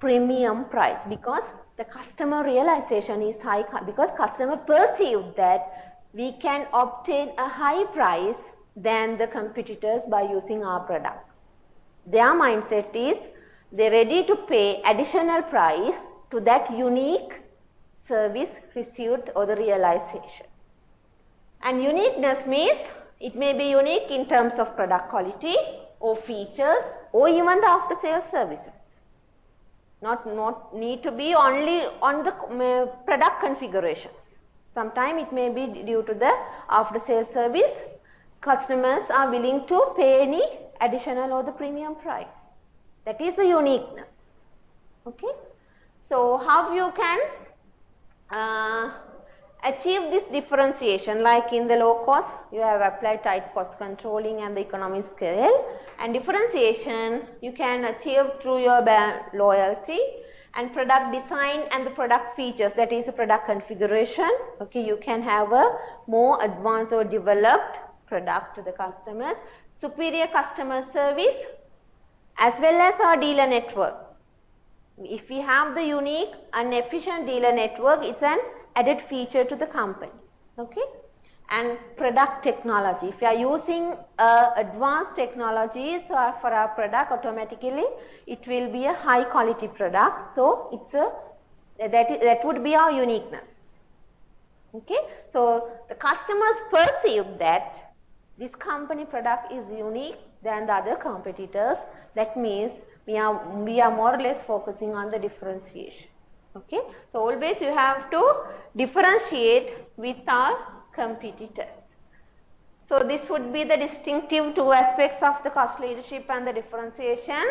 premium price, because the customer realization is high, because customer perceive that we can obtain a high price than the competitors by using our product. Their mindset is they're ready to pay additional price to that unique service received or the realization. And uniqueness means it may be unique in terms of product quality or features or even the after sales services. Not need to be only on the product configurations. Sometimes it may be due to the after sales service. Customers are willing to pay any additional or the premium price. That is the uniqueness. Okay. So how you can achieve this differentiation? Like in the low cost, you have applied tight cost controlling and the economy scale, and differentiation you can achieve through your brand loyalty and product design and the product features, that is a product configuration. Okay, you can have a more advanced or developed product to the customers, superior customer service, as well as our dealer network. If we have the unique and efficient dealer network, it's an added feature to the company. Okay. And product technology. If we are using advanced technologies for our product, automatically it will be a high quality product. So it's a that would be our uniqueness. Okay. So the customers perceive that this company product is unique than the other competitors. That means we are more or less focusing on the differentiation. Okay. So always you have to differentiate with our competitors. So this would be the distinctive two aspects of the cost leadership and the differentiation.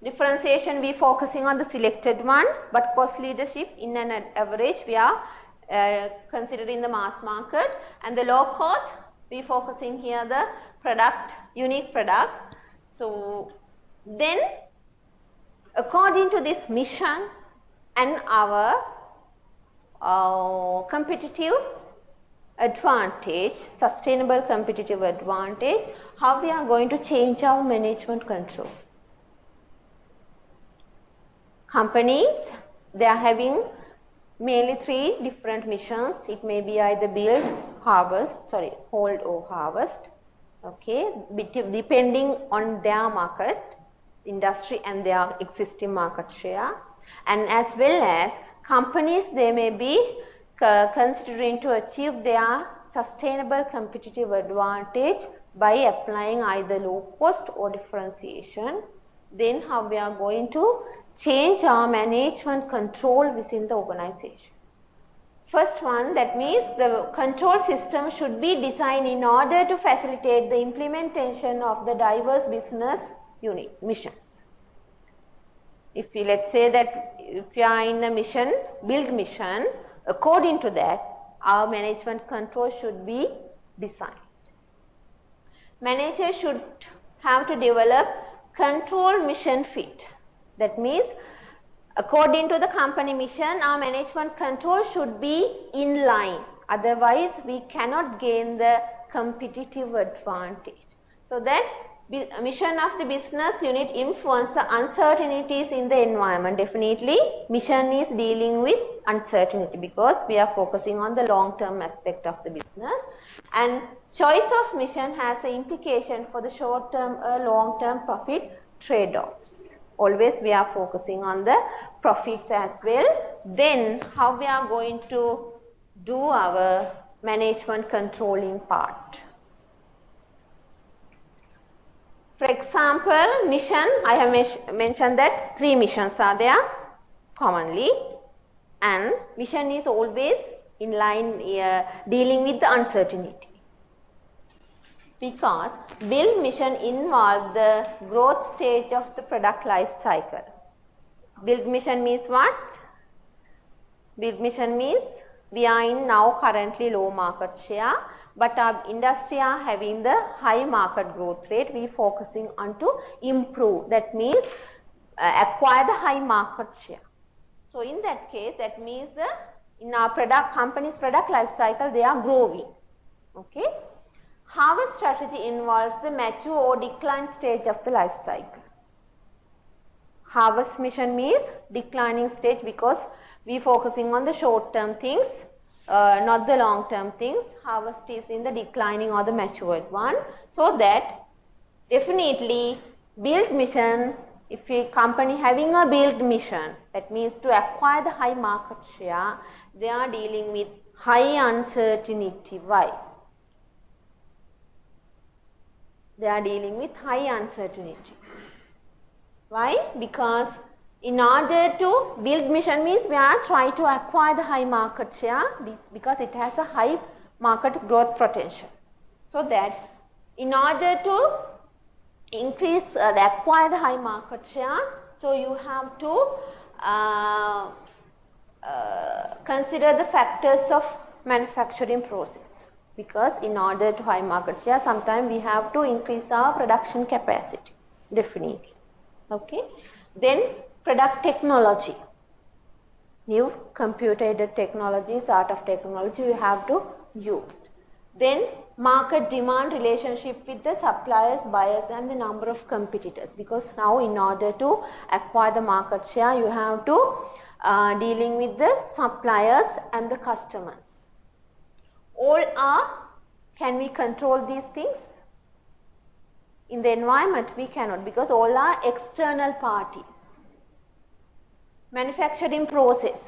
Differentiation, we focusing on the selected one, but cost leadership in an average we are considering the mass market, and the low cost we focusing here the product, unique product. So then according to this mission and our competitive advantage, sustainable competitive advantage, how we are going to change our management control. Companies, they are having mainly three different missions. It may be either build, hold or harvest. Okay, depending on their market, industry and their existing market share. And as well as companies, they may be considering to achieve their sustainable competitive advantage by applying either low cost or differentiation. Then how we are going to change our management control within the organization. First one, that means the control system should be designed in order to facilitate the implementation of the diverse business unit missions. If we, let's say that if you are in a mission, build mission, according to that, our management control should be designed. Managers should have to develop control mission fit. That means according to the company mission, our management control should be in line. Otherwise, we cannot gain the competitive advantage. So that mission of the business unit influence the uncertainties in the environment. Definitely, mission is dealing with uncertainty because we are focusing on the long-term aspect of the business. And choice of mission has an implication for the short-term or long-term profit trade-offs. Always we are focusing on the profits as well. Then how we are going to do our management controlling part. For example, mission, I have mentioned that 3 missions are there commonly, and mission is always in line dealing with the uncertainty. Because build mission involves the growth stage of the product life cycle. Build mission means what? Build mission means we are in now currently low market share, but our industry are having the high market growth rate. We focusing on to improve. That means acquire the high market share. So in that case, that means in our company's product life cycle, they are growing. Okay. Harvest strategy involves the mature or decline stage of the life cycle. Harvest mission means declining stage because we focusing on the short term things, not the long term things. Harvest is in the declining or the matured one. So that definitely build mission, if a company having a build mission, that means to acquire the high market share, they are dealing with high uncertainty. Why? They are dealing with high uncertainty. Why? Because in order to build mission means we are trying to acquire the high market share because it has a high market growth potential. So that in order to increase acquire the high market share, so you have to consider the factors of manufacturing process. Because in order to high market share, sometimes we have to increase our production capacity, definitely. Okay. Then product technology. New computer-aided technologies, art of technology you have to use. Then market demand relationship with the suppliers, buyers and the number of competitors, because now in order to acquire the market share you have to dealing with the suppliers and the customers. All are, can we control these things? In the environment we cannot, because all are external parties. Manufacturing process.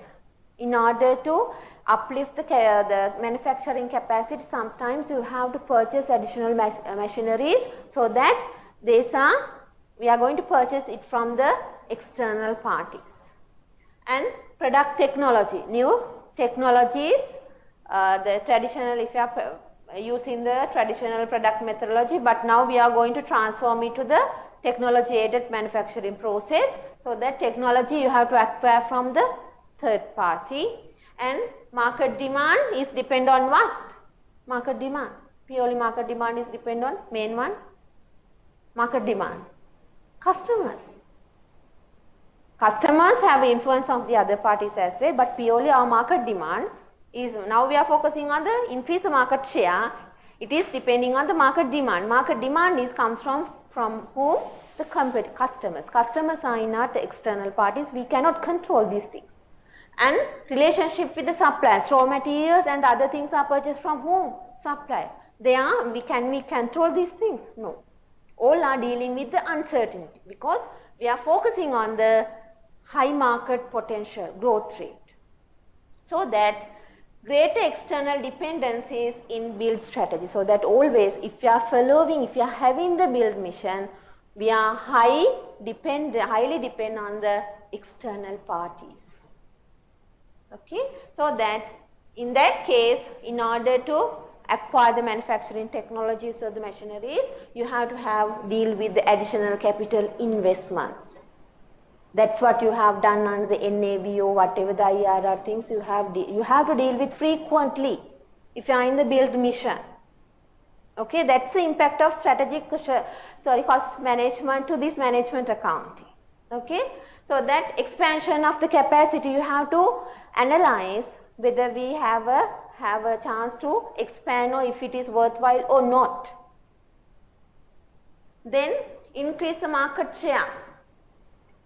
In order to uplift the manufacturing capacity, sometimes you have to purchase additional machineries, so that we are going to purchase it from the external parties. And product technology, new technologies, the traditional, if you are using the traditional product methodology, but now we are going to transform it to the technology aided manufacturing process. So that technology you have to acquire from the third party. And market demand is depend on what? Market demand. Purely market demand is depend on main one. Market demand. Customers. Customers have influence of the other parties as well, but purely our market demand is, now we are focusing on the increase the market share. It is depending on the market demand. Market demand is comes from whom? The customers. Customers are not the external parties. We cannot control these things. And relationship with the suppliers, raw materials and other things are purchased from whom? Supplier. Can we control these things? No. All are dealing with the uncertainty, because we are focusing on the high market potential growth rate. So that greater external dependencies in build strategy. So that always, if you are following, if you are having the build mission, we are highly depend on the external parties. Okay, so that in that case, in order to acquire the manufacturing technologies or the machineries, you have to deal with the additional capital investments. That's what you have done under the NABO, whatever the IRR things you have to deal with frequently if you are in the build mission. Okay, that's the impact of strategic cost management to this management accounting. Okay, so that expansion of the capacity, you have to analyze whether we have a chance to expand or if it is worthwhile or not. Then increase the market share,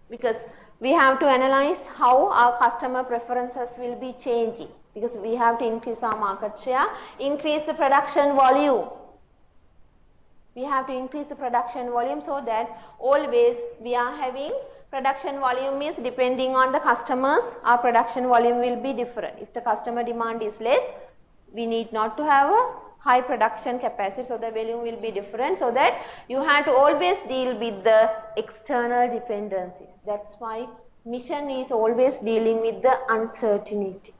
because we have to analyze how our customer preferences will be changing, because we have to increase our market share. Increase the production volume. We have to increase the production volume, so that always we are having production volume is depending on the customers, our production volume will be different. If the customer demand is less, we need not to have a high production capacity, so the volume will be different. So that you have to always deal with the external dependencies. That's why mission is always dealing with the uncertainty.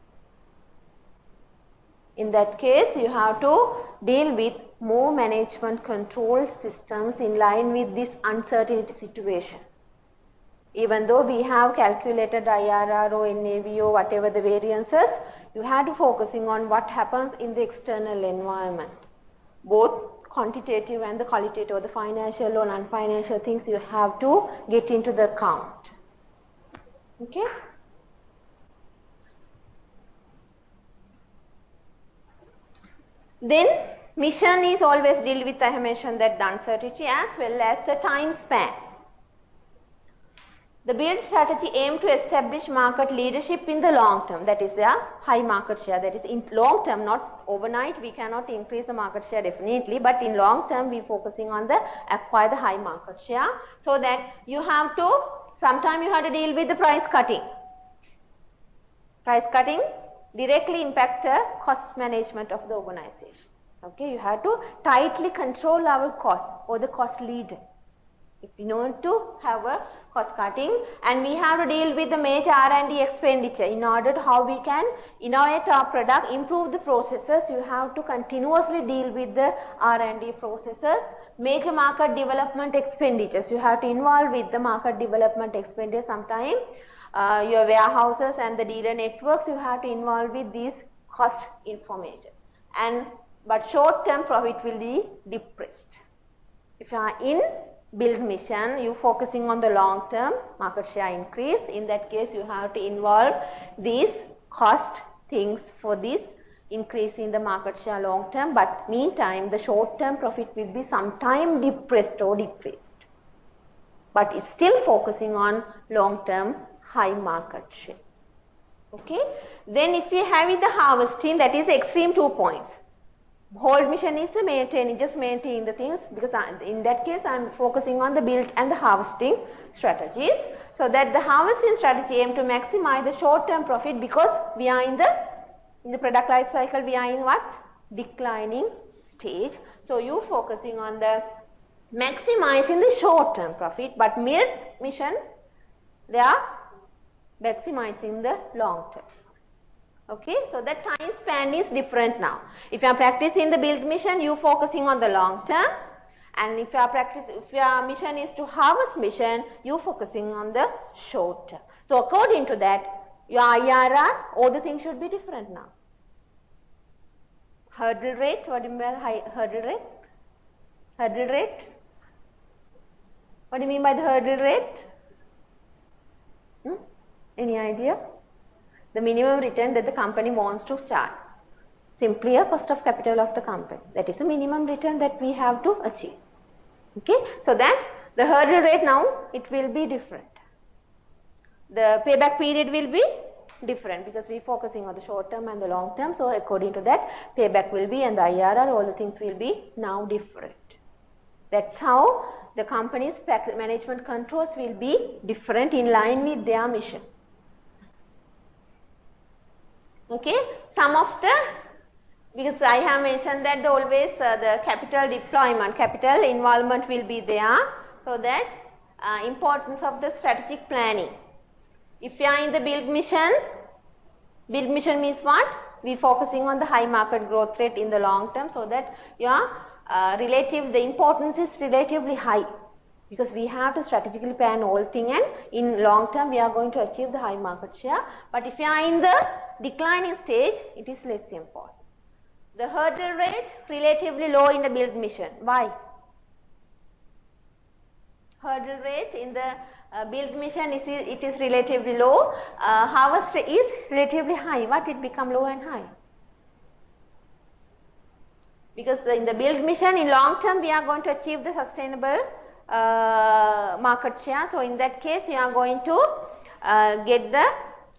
In that case, you have to deal with more management control systems in line with this uncertainty situation. Even though we have calculated IRR or NAV or whatever the variances, you have to focusing on what happens in the external environment. Both quantitative and the qualitative, or the financial or non-financial things, you have to get into the account. Okay? Then mission is always deal with, I have mentioned that, the uncertainty as well as the time span. The build strategy aims to establish market leadership in the long term, that is their high market share, that is in long term, not overnight. We cannot increase the market share definitely, but in long term we focusing on the acquire the high market share, so that you have to, sometime you have to deal with the price cutting. Price cutting directly impact the cost management of the organization. Okay, you have to tightly control our cost or the cost leader if we want to have a cost cutting. And we have to deal with the major R&D expenditure in order to how we can innovate our product, improve the processes. You have to continuously deal with the R&D processes. Major market development expenditures, you have to involve with the market development expenditure. Sometimes your warehouses and the dealer networks, you have to involve with these cost information. But short term profit will be depressed. If you are in build mission, you focusing on the long term market share increase. In that case, you have to involve these cost things for this increasing the market share long term, but meantime the short term profit will be sometime depressed or decreased, but it's still focusing on long term high market share. Okay. Then if you have in the harvesting, that is extreme 2 points. Whole mission is to just maintaining the things, because in that case I am focusing on the build and the harvesting strategies. So that the harvesting strategy aim to maximize the short term profit, because we are in the product life cycle, we are in what? Declining stage. So you focusing on the maximizing the short term profit, but milk mission they are maximizing the long term. Okay, so the time span is different now. If you are practicing the build mission, you focusing on the long term, and if your mission is to harvest mission, you focusing on the short term. So according to that, your IRR, all the things should be different now. Hurdle rate, what do you mean by hurdle rate? Hurdle rate? What do you mean by the hurdle rate? Any idea? The minimum return that the company wants to charge. Simply a cost of capital of the company. That is the minimum return that we have to achieve. Okay, so that the hurdle rate now it will be different. The payback period will be different, because we are focusing on the short term and the long term. So according to that, payback will be, and the IRR, all the things will be now different. That's how the company's management controls will be different in line with their mission. Okay, some of the, because I have mentioned that always the capital deployment, capital involvement will be there, so that importance of the strategic planning. If you are in the build mission means what? We focusing on the high market growth rate in the long term, so that your the importance is relatively high, because we have to strategically plan all thing, and in long term we are going to achieve the high market share. But if you are in the declining stage, it is less important. The hurdle rate relatively low in the build mission. Why? Hurdle rate in the build mission it is relatively low. Harvest is relatively high. What it become low and high? Because in the build mission in long term we are going to achieve the sustainable market share. So in that case you are going to get the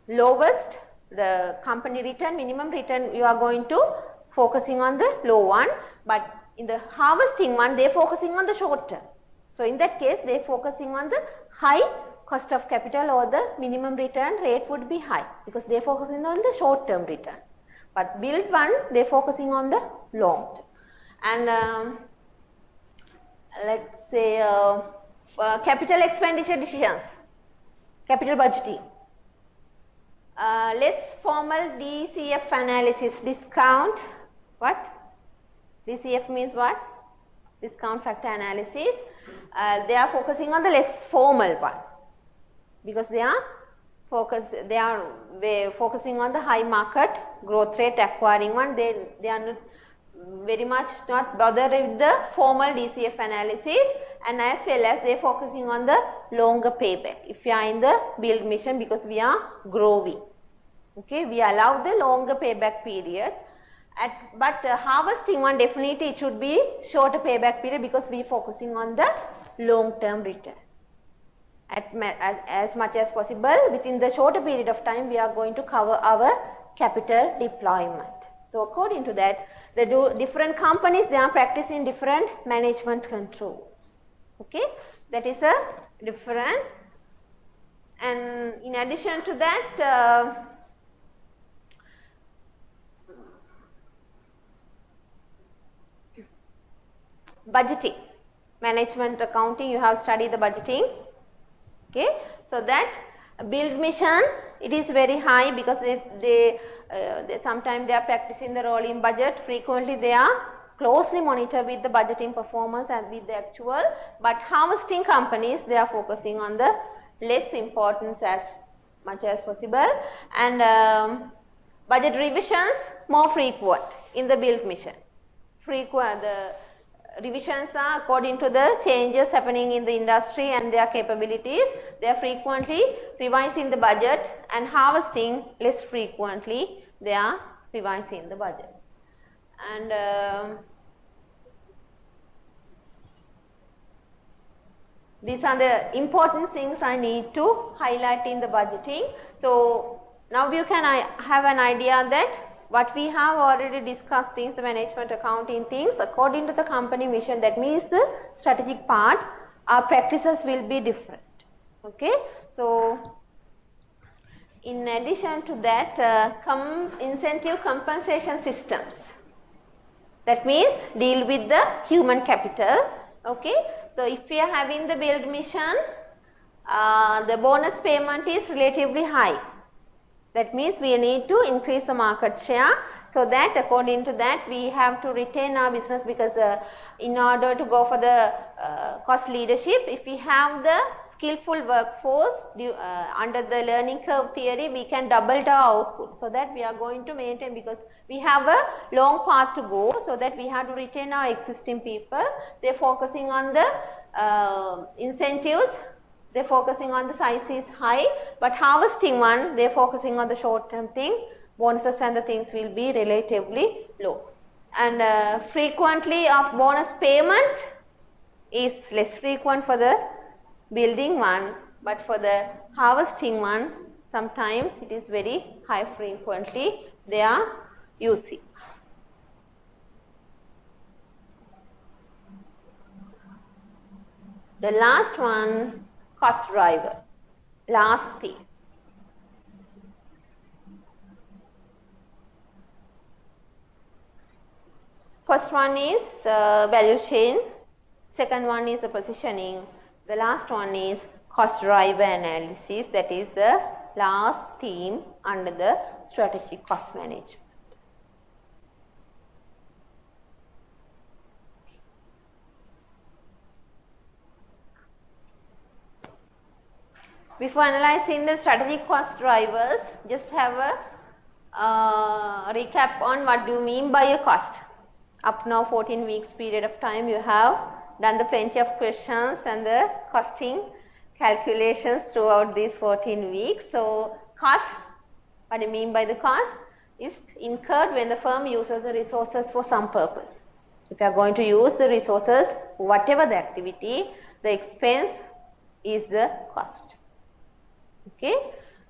lowest, the company return, minimum return, you are going to focusing on the low one. But in the harvesting one, they are focusing on the short term. So in that case they are focusing on the high cost of capital, or the minimum return rate would be high, because they are focusing on the short term return. But build one, they are focusing on the long term. And let's say capital expenditure decisions, capital budgeting, less formal DCF analysis, discount, what? DCF means what? Discount factor analysis. They are focusing on the less formal one, because they are focusing on the high market growth rate acquiring one. They are not very much not bothered with the formal DCF analysis, and as well as they are focusing on the longer payback. If you are in the build mission, because we are growing, okay, we allow the longer payback period. But harvesting one, definitely it should be shorter payback period, because we are focusing on the long term return. As much as possible within the shorter period of time, we are going to cover our capital deployment. So according to that, the different companies, they are practicing different management controls. Okay, that is a different. And in addition to that, budgeting, management accounting, you have studied the budgeting. Okay, so that build mission, it is very high, because they sometimes they are practicing the rolling budget. Frequently they are closely monitor with the budgeting performance and with the actual. But harvesting companies, they are focusing on the less importance as much as possible, and budget revisions more frequent in the build mission. The revisions are according to the changes happening in the industry and their capabilities. They are frequently revising the budget, and harvesting less frequently they are revising the budgets. And these are the important things I need to highlight in the budgeting. So now you can have an idea that what we have already discussed things, the management accounting things, according to the company mission, that means the strategic part, our practices will be different. Okay, so in addition to that, incentive compensation systems. That means deal with the human capital. Okay, so if we are having the build mission, the bonus payment is relatively high. That means we need to increase the market share, so that according to that we have to retain our business, because in order to go for the cost leadership, if we have the skillful workforce under the learning curve theory, we can double the output, so that we are going to maintain, because we have a long path to go, so that we have to retain our existing people. They're focusing on the incentives. They're focusing on the size is high, but harvesting one, they're focusing on the short-term thing. Bonuses and the things will be relatively low. And frequently of bonus payment is less frequent for the building one, but for the harvesting one, sometimes it is very high frequently they are using. The last one, cost driver, last thing. First one is value chain, second one is the positioning, the last one is cost driver analysis, that is the last theme under the strategic cost management. Before analyzing the strategic cost drivers, just have a recap on what do you mean by a cost. Up now 14 weeks period of time, you have done the plenty of questions and the costing calculations throughout these 14 weeks. So cost, what do you mean by the cost, is incurred when the firm uses the resources for some purpose. If you are going to use the resources, whatever the activity, the expense is the cost. Okay,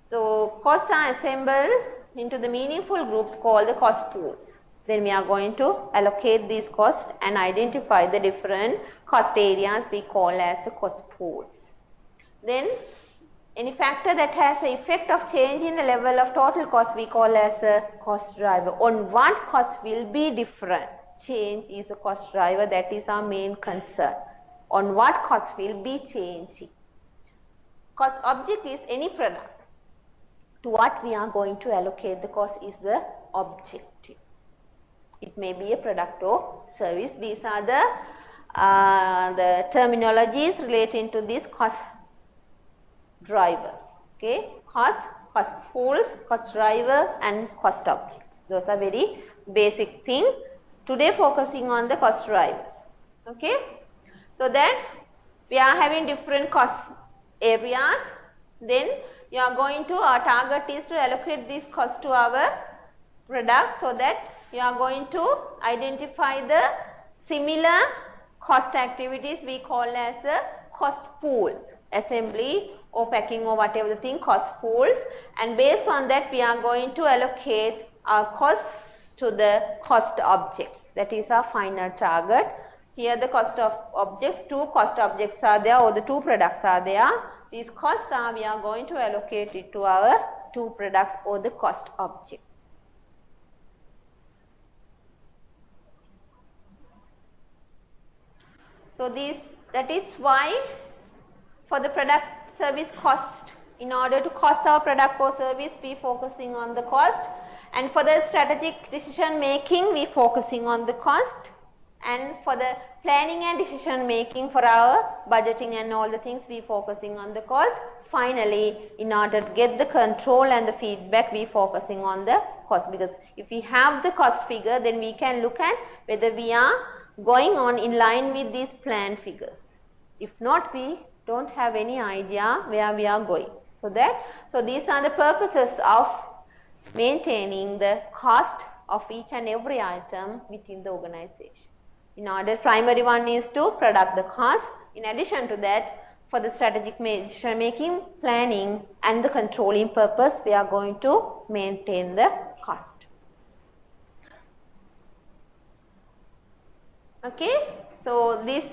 so costs are assembled into the meaningful groups called the cost pools. Then we are going to allocate these costs and identify the different cost areas we call as the cost pools. Then any factor that has the effect of change in the level of total cost we call as a cost driver. On what cost will be different, change is a cost driver, that is our main concern. On what cost will be changing. Cost object is any product. To what we are going to allocate the cost is the objective. It may be a product or service. These are the terminologies relating to these cost drivers. Okay, cost pools, cost driver, and cost objects. Those are very basic things. Today focusing on the cost drivers. Okay, so that we are having different cost areas. Then you are going to, our target is to allocate these costs to our product, so that you are going to identify the similar cost activities we call as cost pools, assembly or packing or whatever the thing, cost pools, and based on that we are going to allocate our costs to the cost objects. That is our final target. Here the cost of objects, two cost objects are there, or the two products are there. These costs are, we are going to allocate it to our two products or the cost objects. So that is why for the product service cost, in order to cost our product or service, we focusing on the cost, and for the strategic decision making, we focusing on the cost, and for the planning and decision making for our budgeting and all the things, we focusing on the cost. Finally, in order to get the control and the feedback, we focusing on the cost, because if we have the cost figure, then we can look at whether we are going on in line with these planned figures. If not, we don't have any idea where we are going. So these are the purposes of maintaining the cost of each and every item within the organization. In order, primary one is to product the cost. In addition to that, for the strategic decision making, planning and the controlling purpose, we are going to maintain the cost. Okay, so this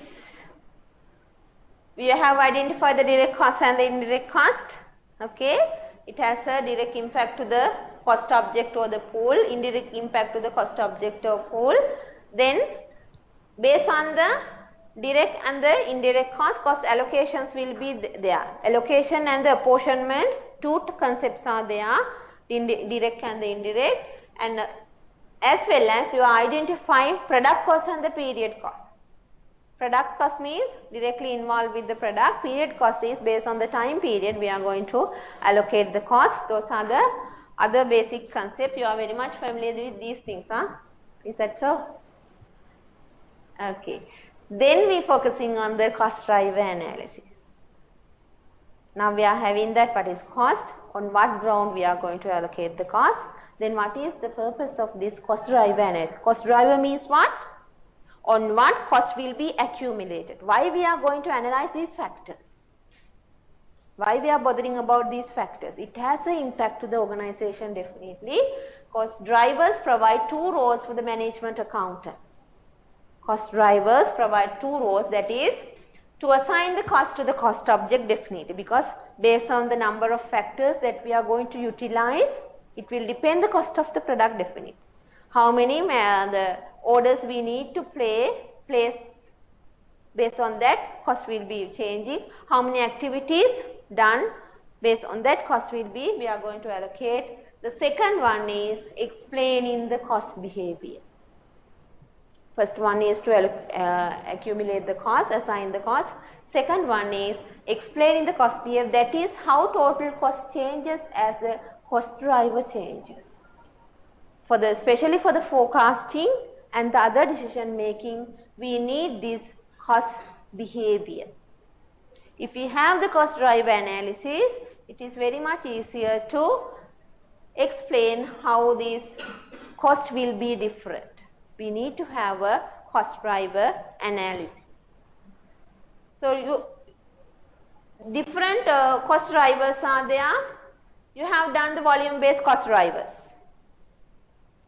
we have identified the direct cost and the indirect cost. Okay, it has a direct impact to the cost object or the pool, indirect impact to the cost object or pool. Then based on the direct and the indirect cost allocations will be there. Allocation and the apportionment, two concepts are there, direct and the indirect, and as well as you identify product cost and the period cost. Product cost means directly involved with the product. Period cost is based on the time period we are going to allocate the cost. Those are the other basic concepts. You are very much familiar with these things, huh? Is that so? Okay. Then we focusing on the cost driver analysis. Now we are having that what is cost, on what ground we are going to allocate the cost. Then what is the purpose of this cost driver analysis? Cost driver means what? On what cost will be accumulated. Why we are going to analyze these factors? Why we are bothering about these factors? It has an impact to the organization definitely. Cost drivers provide two roles for the management accountant. Cost drivers provide two roles, that is to assign the cost to the cost object definitely, because based on the number of factors that we are going to utilize, it will depend the cost of the product definitely. How many the orders we need to place, based on that cost will be changing. How many activities done, based on that cost will be, we are going to allocate. The second one is explaining the cost behavior. First one is to accumulate the cost, assign the cost. Second one is explaining the cost behavior, that is how total cost changes as the cost driver changes. Especially for the forecasting and the other decision making, we need this cost behavior. If we have the cost driver analysis, it is very much easier to explain how this cost will be different. We need to have a cost driver analysis. So different cost drivers are there. You have done the volume based cost drivers.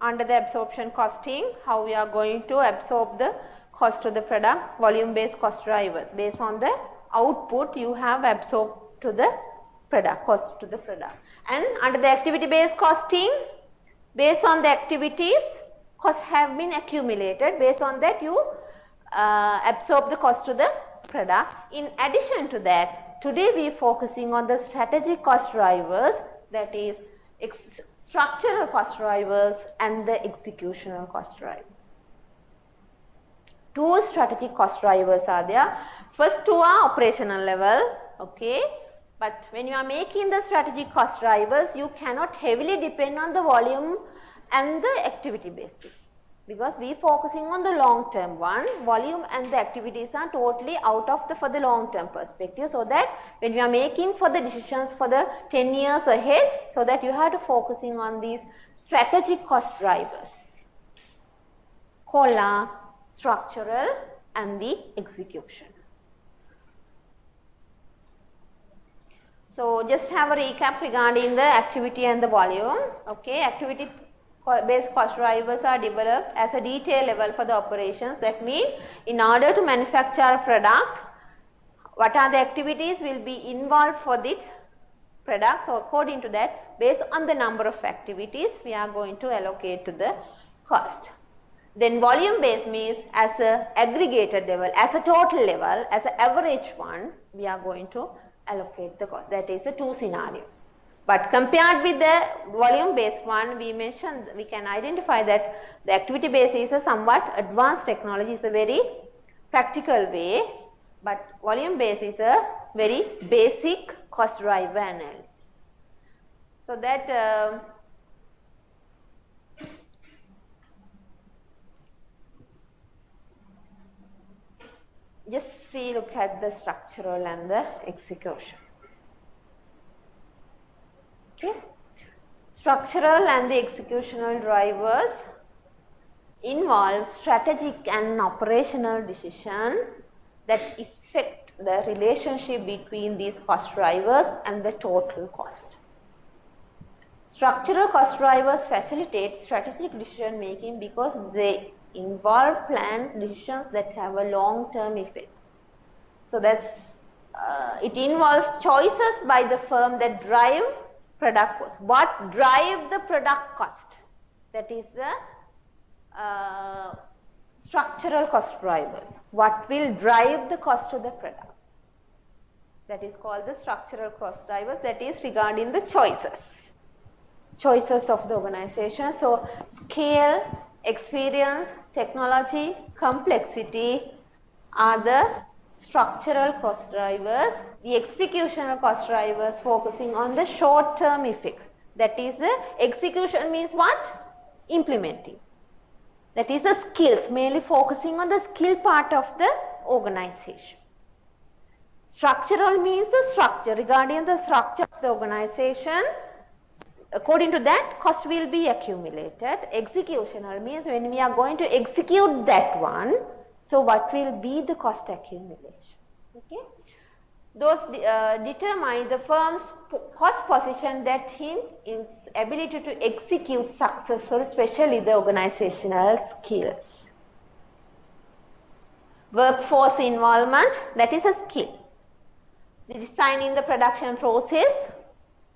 Under the absorption costing, how we are going to absorb the cost of the product, volume based cost drivers. Based on the output you have absorbed to the product, cost to the product. And under the activity based costing, based on the activities, costs have been accumulated. Based on that you absorb the cost to the product. In addition to that, today we are focusing on the strategic cost drivers, that is structural cost drivers and the executional cost drivers. Two strategic cost drivers are there. First two are operational level, okay. But when you are making the strategic cost drivers, you cannot heavily depend on the volume and the activity basis, because we are focusing on the long term one. Volume and the activities are totally out of for the long term perspective, so that when we are making for the decisions for the 10 years ahead, so that you have to focusing on these strategic cost drivers, COLA, structural and the execution. So just have a recap regarding the activity and the volume. Okay, activity based cost drivers are developed as a detail level for the operations. That means in order to manufacture a product, what are the activities will be involved for this product. So according to that, based on the number of activities, we are going to allocate to the cost. Then volume based means as a aggregated level, as a total level, as an average one, we are going to allocate the cost. That is the two scenarios. But compared with the volume based one, we can identify that the activity based is a somewhat advanced technology, is a very practical way, but volume based is a very basic cost driver analysis. So that just we look at the structural and the execution. Okay. Structural and the executional drivers involve strategic and operational decisions that affect the relationship between these cost drivers and the total cost. Structural cost drivers facilitate strategic decision making because they involve planned decisions that have a long-term effect. So it involves choices by the firm that drive product cost. What drive the product cost? That is the structural cost drivers. What will drive the cost of the product? That is called the structural cost drivers. That is regarding the choices of the organization. So scale, experience, technology, complexity are the structural cost drivers. The executional cost drivers focusing on the short-term effects. That is the execution means what? Implementing. That is the skills, mainly focusing on the skill part of the organization. Structural means the structure, regarding the structure of the organization. According to that, cost will be accumulated. Executional means when we are going to execute that one, so what will be the cost accumulation? Okay. Those determine the firm's cost position that hint its ability to execute successfully, especially the organizational skills. Workforce involvement, that is a skill. The design in the production process,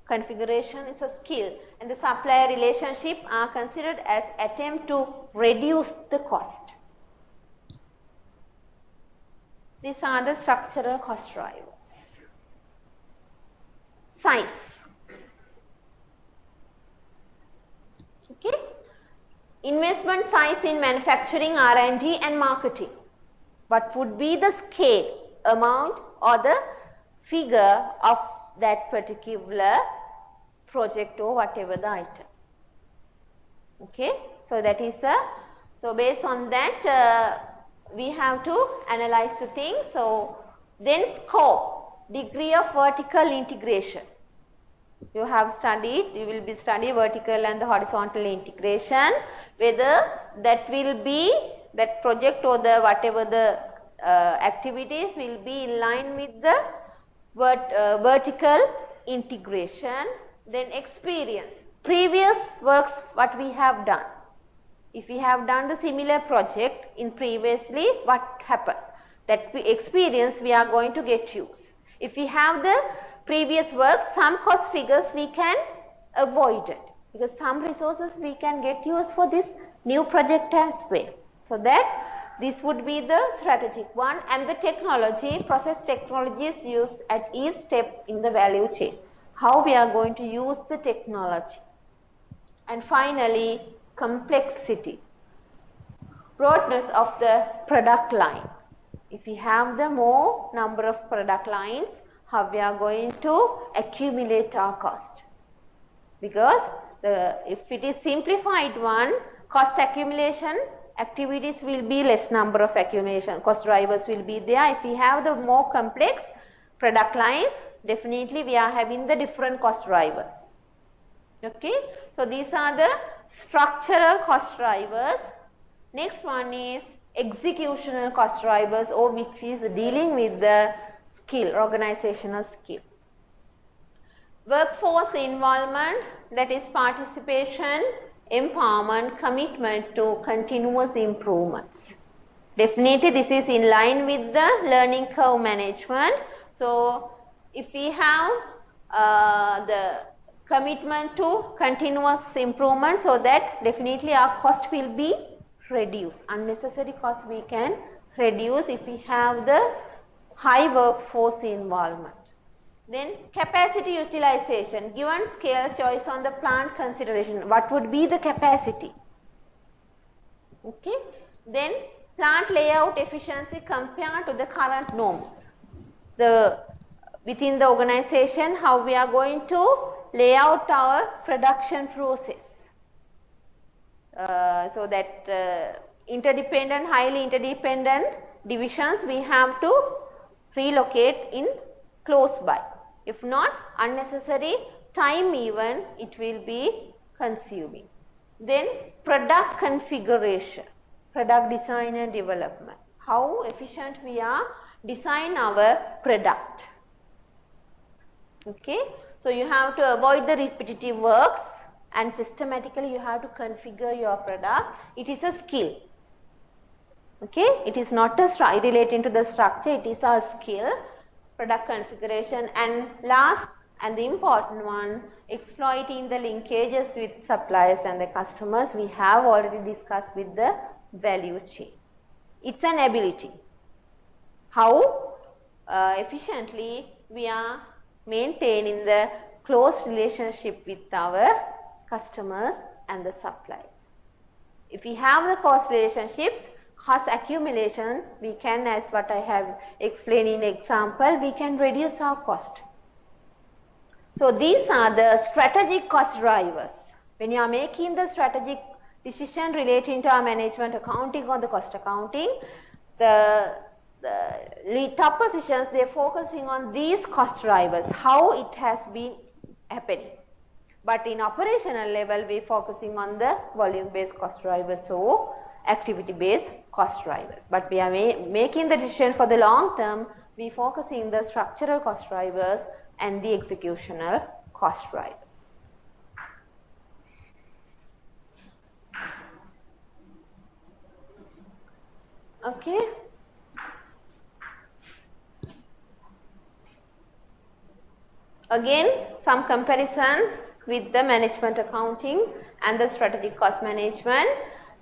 configuration is a skill, and the supplier relationship are considered as attempt to reduce the cost. These are the structural cost drivers. Size. Okay. Investment size in manufacturing, R&D and marketing. What would be the scale, amount or the figure of that particular project or whatever the item. Okay. So that is so based on that we have to analyze the thing. So then scope, degree of vertical integration. You have studied, you will be studying vertical and the horizontal integration, whether that will be that project or the whatever the activities will be in line with the vertical integration. Then experience, previous works what we have done. If we have done the similar project in previously, what happens? That experience we are going to get use. If we have the previous work, some cost figures we can avoid it, because some resources we can get use for this new project as well. So that this would be the strategic one, and the technology, process technology is used at each step in the value chain. How we are going to use the technology. And finally, complexity, broadness of the product line. If we have the more number of product lines, how we are going to accumulate our cost? Because if it is simplified one, cost accumulation activities will be less number of accumulation, cost drivers will be there. If we have the more complex product lines, definitely we are having the different cost drivers. Okay, so these are the structural cost drivers. Next one is executional cost drivers, or which is dealing with the skill, organizational skill. Workforce involvement, that is participation, empowerment, commitment to continuous improvements. Definitely this is in line with the learning curve management. So if we have the commitment to continuous improvement, so that definitely our cost will be reduced. Unnecessary cost we can reduce if we have the high workforce involvement. Then capacity utilization, given scale, choice on the plant consideration, what would be the capacity? Okay. Then plant layout efficiency compared to the current norms. Within the organization, how we are going to lay out our production process. So that interdependent, highly interdependent divisions we have to relocate in close by. If not, unnecessary time even it will be consuming. Then product configuration, product design and development. How efficient we are design our product. Okay, so you have to avoid the repetitive works and systematically you have to configure your product. It is a skill. Okay, it is not a relating to the structure, it is a skill, product configuration. And last and the important one, exploiting the linkages with suppliers and the customers. We have already discussed with the value chain. It's an ability. How efficiently we are maintaining the close relationship with our customers and the suppliers. If we have the cost relationships, cost accumulation, we can, as what I have explained in example, we can reduce our cost. So these are the strategic cost drivers. When you are making the strategic decision relating to our management accounting or the cost accounting, the top positions, they are focusing on these cost drivers, how it has been happening. But in operational level, we are focusing on the volume-based cost drivers or activity-based cost drivers. But we are making the decision for the long term, we are focusing the structural cost drivers and the executional cost drivers. Okay. Again, some comparison with the management accounting and the strategic cost management.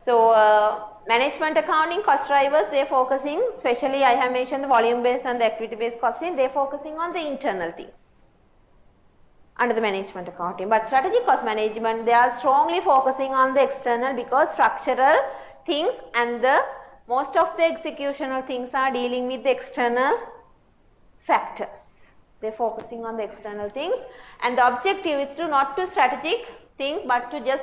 So, management accounting cost drivers, they are focusing, especially I have mentioned the volume based and the activity based costing, they are focusing on the internal things under the management accounting. But strategic cost management, they are strongly focusing on the external because structural things and the most of the executional things are dealing with the external factors. They are focusing on the external things, and the objective is to not to strategic things but to just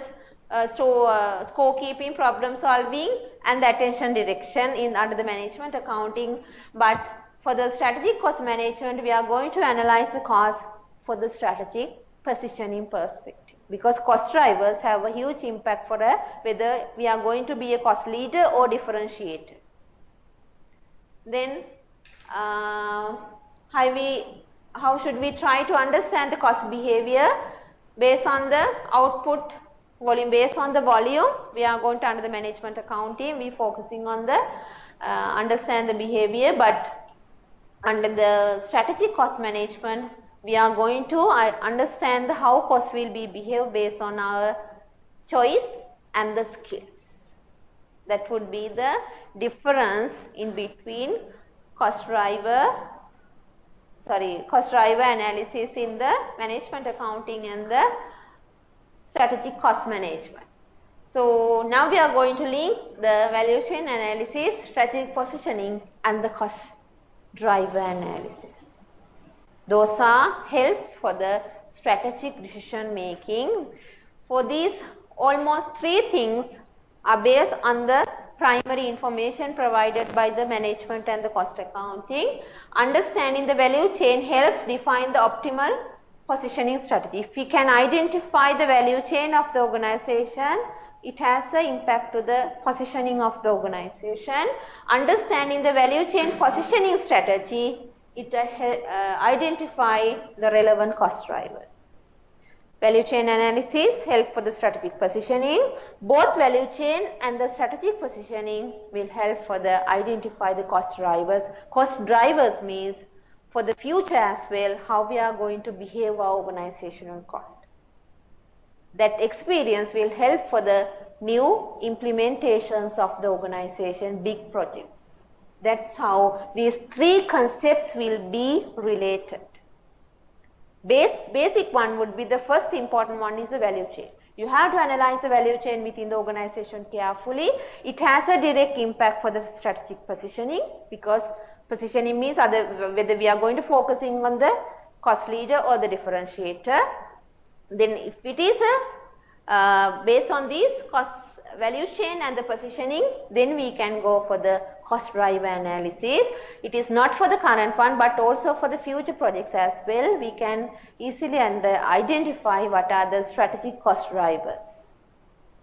score keeping, problem solving and the attention direction in under the management accounting. But for the strategic cost management, we are going to analyze the cost for the strategic positioning perspective, because cost drivers have a huge impact for whether we are going to be a cost leader or differentiator. Then how should we try to understand the cost behavior based on the output volume? Based on the volume, we are going to under the management accounting, we focusing on the understand the behavior, but under the strategic cost management, we are going to understand how cost will be behave based on our choice and the skills. That would be the difference in between cost driver analysis in the management accounting and the strategic cost management. So now we are going to link the value chain analysis, strategic positioning and the cost driver analysis. Those are help for the strategic decision making. For these, almost three things are based on the primary information provided by the management and the cost accounting. Understanding the value chain helps define the optimal positioning strategy. If we can identify the value chain of the organization, it has an impact to the positioning of the organization. Understanding the value chain positioning strategy, it identify the relevant cost drivers. Value chain analysis help for the strategic positioning. Both value chain and the strategic positioning will help for the identify the cost drivers. Cost drivers means for the future as well, how we are going to behave our organizational cost. That experience will help for the new implementations of the organization, big projects. That's how these three concepts will be related. Basic one would be the first important one is the value chain. You have to analyze the value chain within the organization carefully. It has a direct impact for the strategic positioning, because positioning means whether we are going to focusing on the cost leader or the differentiator. Then if it is based on these value chain and the positioning, then we can go for the cost driver analysis. It is not for the current one, but also for the future projects as well. We can easily identify what are the strategic cost drivers.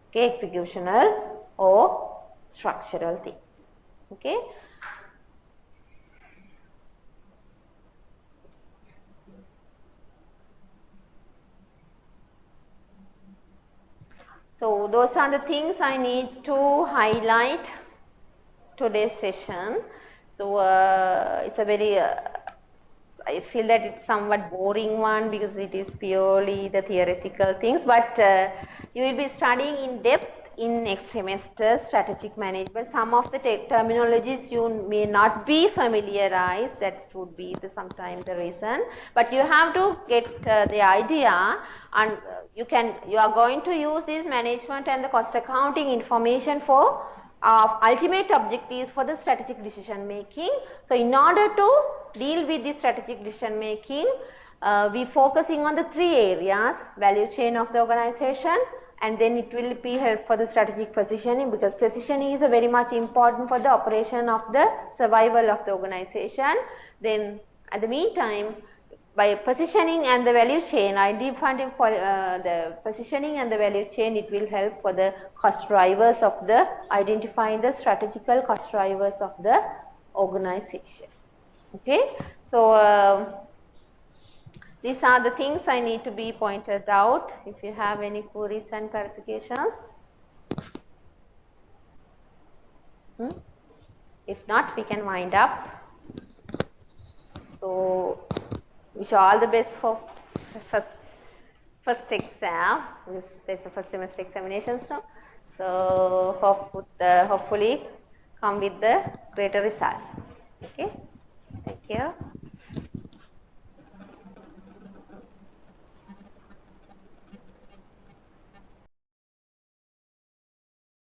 Okay, executional or structural things. Okay. So those are the things I need to highlight today's session. So it's a very I feel that it's somewhat boring one because it is purely the theoretical things, but you will be studying in depth in next semester strategic management. Some of the terminologies you may not be familiarized, that would be sometimes the reason, but you have to get the idea, and you are going to use this management and the cost accounting information for ultimate objectives for the strategic decision making. So in order to deal with the strategic decision making, we focusing on the three areas: value chain of the organization, and then it will be help for the strategic positioning, because positioning is a very much important for the operation of the survival of the organization. Then at the meantime, by positioning and the value chain, identifying the positioning and the value chain, it will help for the cost drivers of the identifying the strategical cost drivers of the organization. Okay, so these are the things I need to be pointed out. If you have any queries and clarifications. If not, we can wind up. So wish you all the best for first exam, because it's a first semester examinations now. So hopefully come with the greater results. Okay, thank you.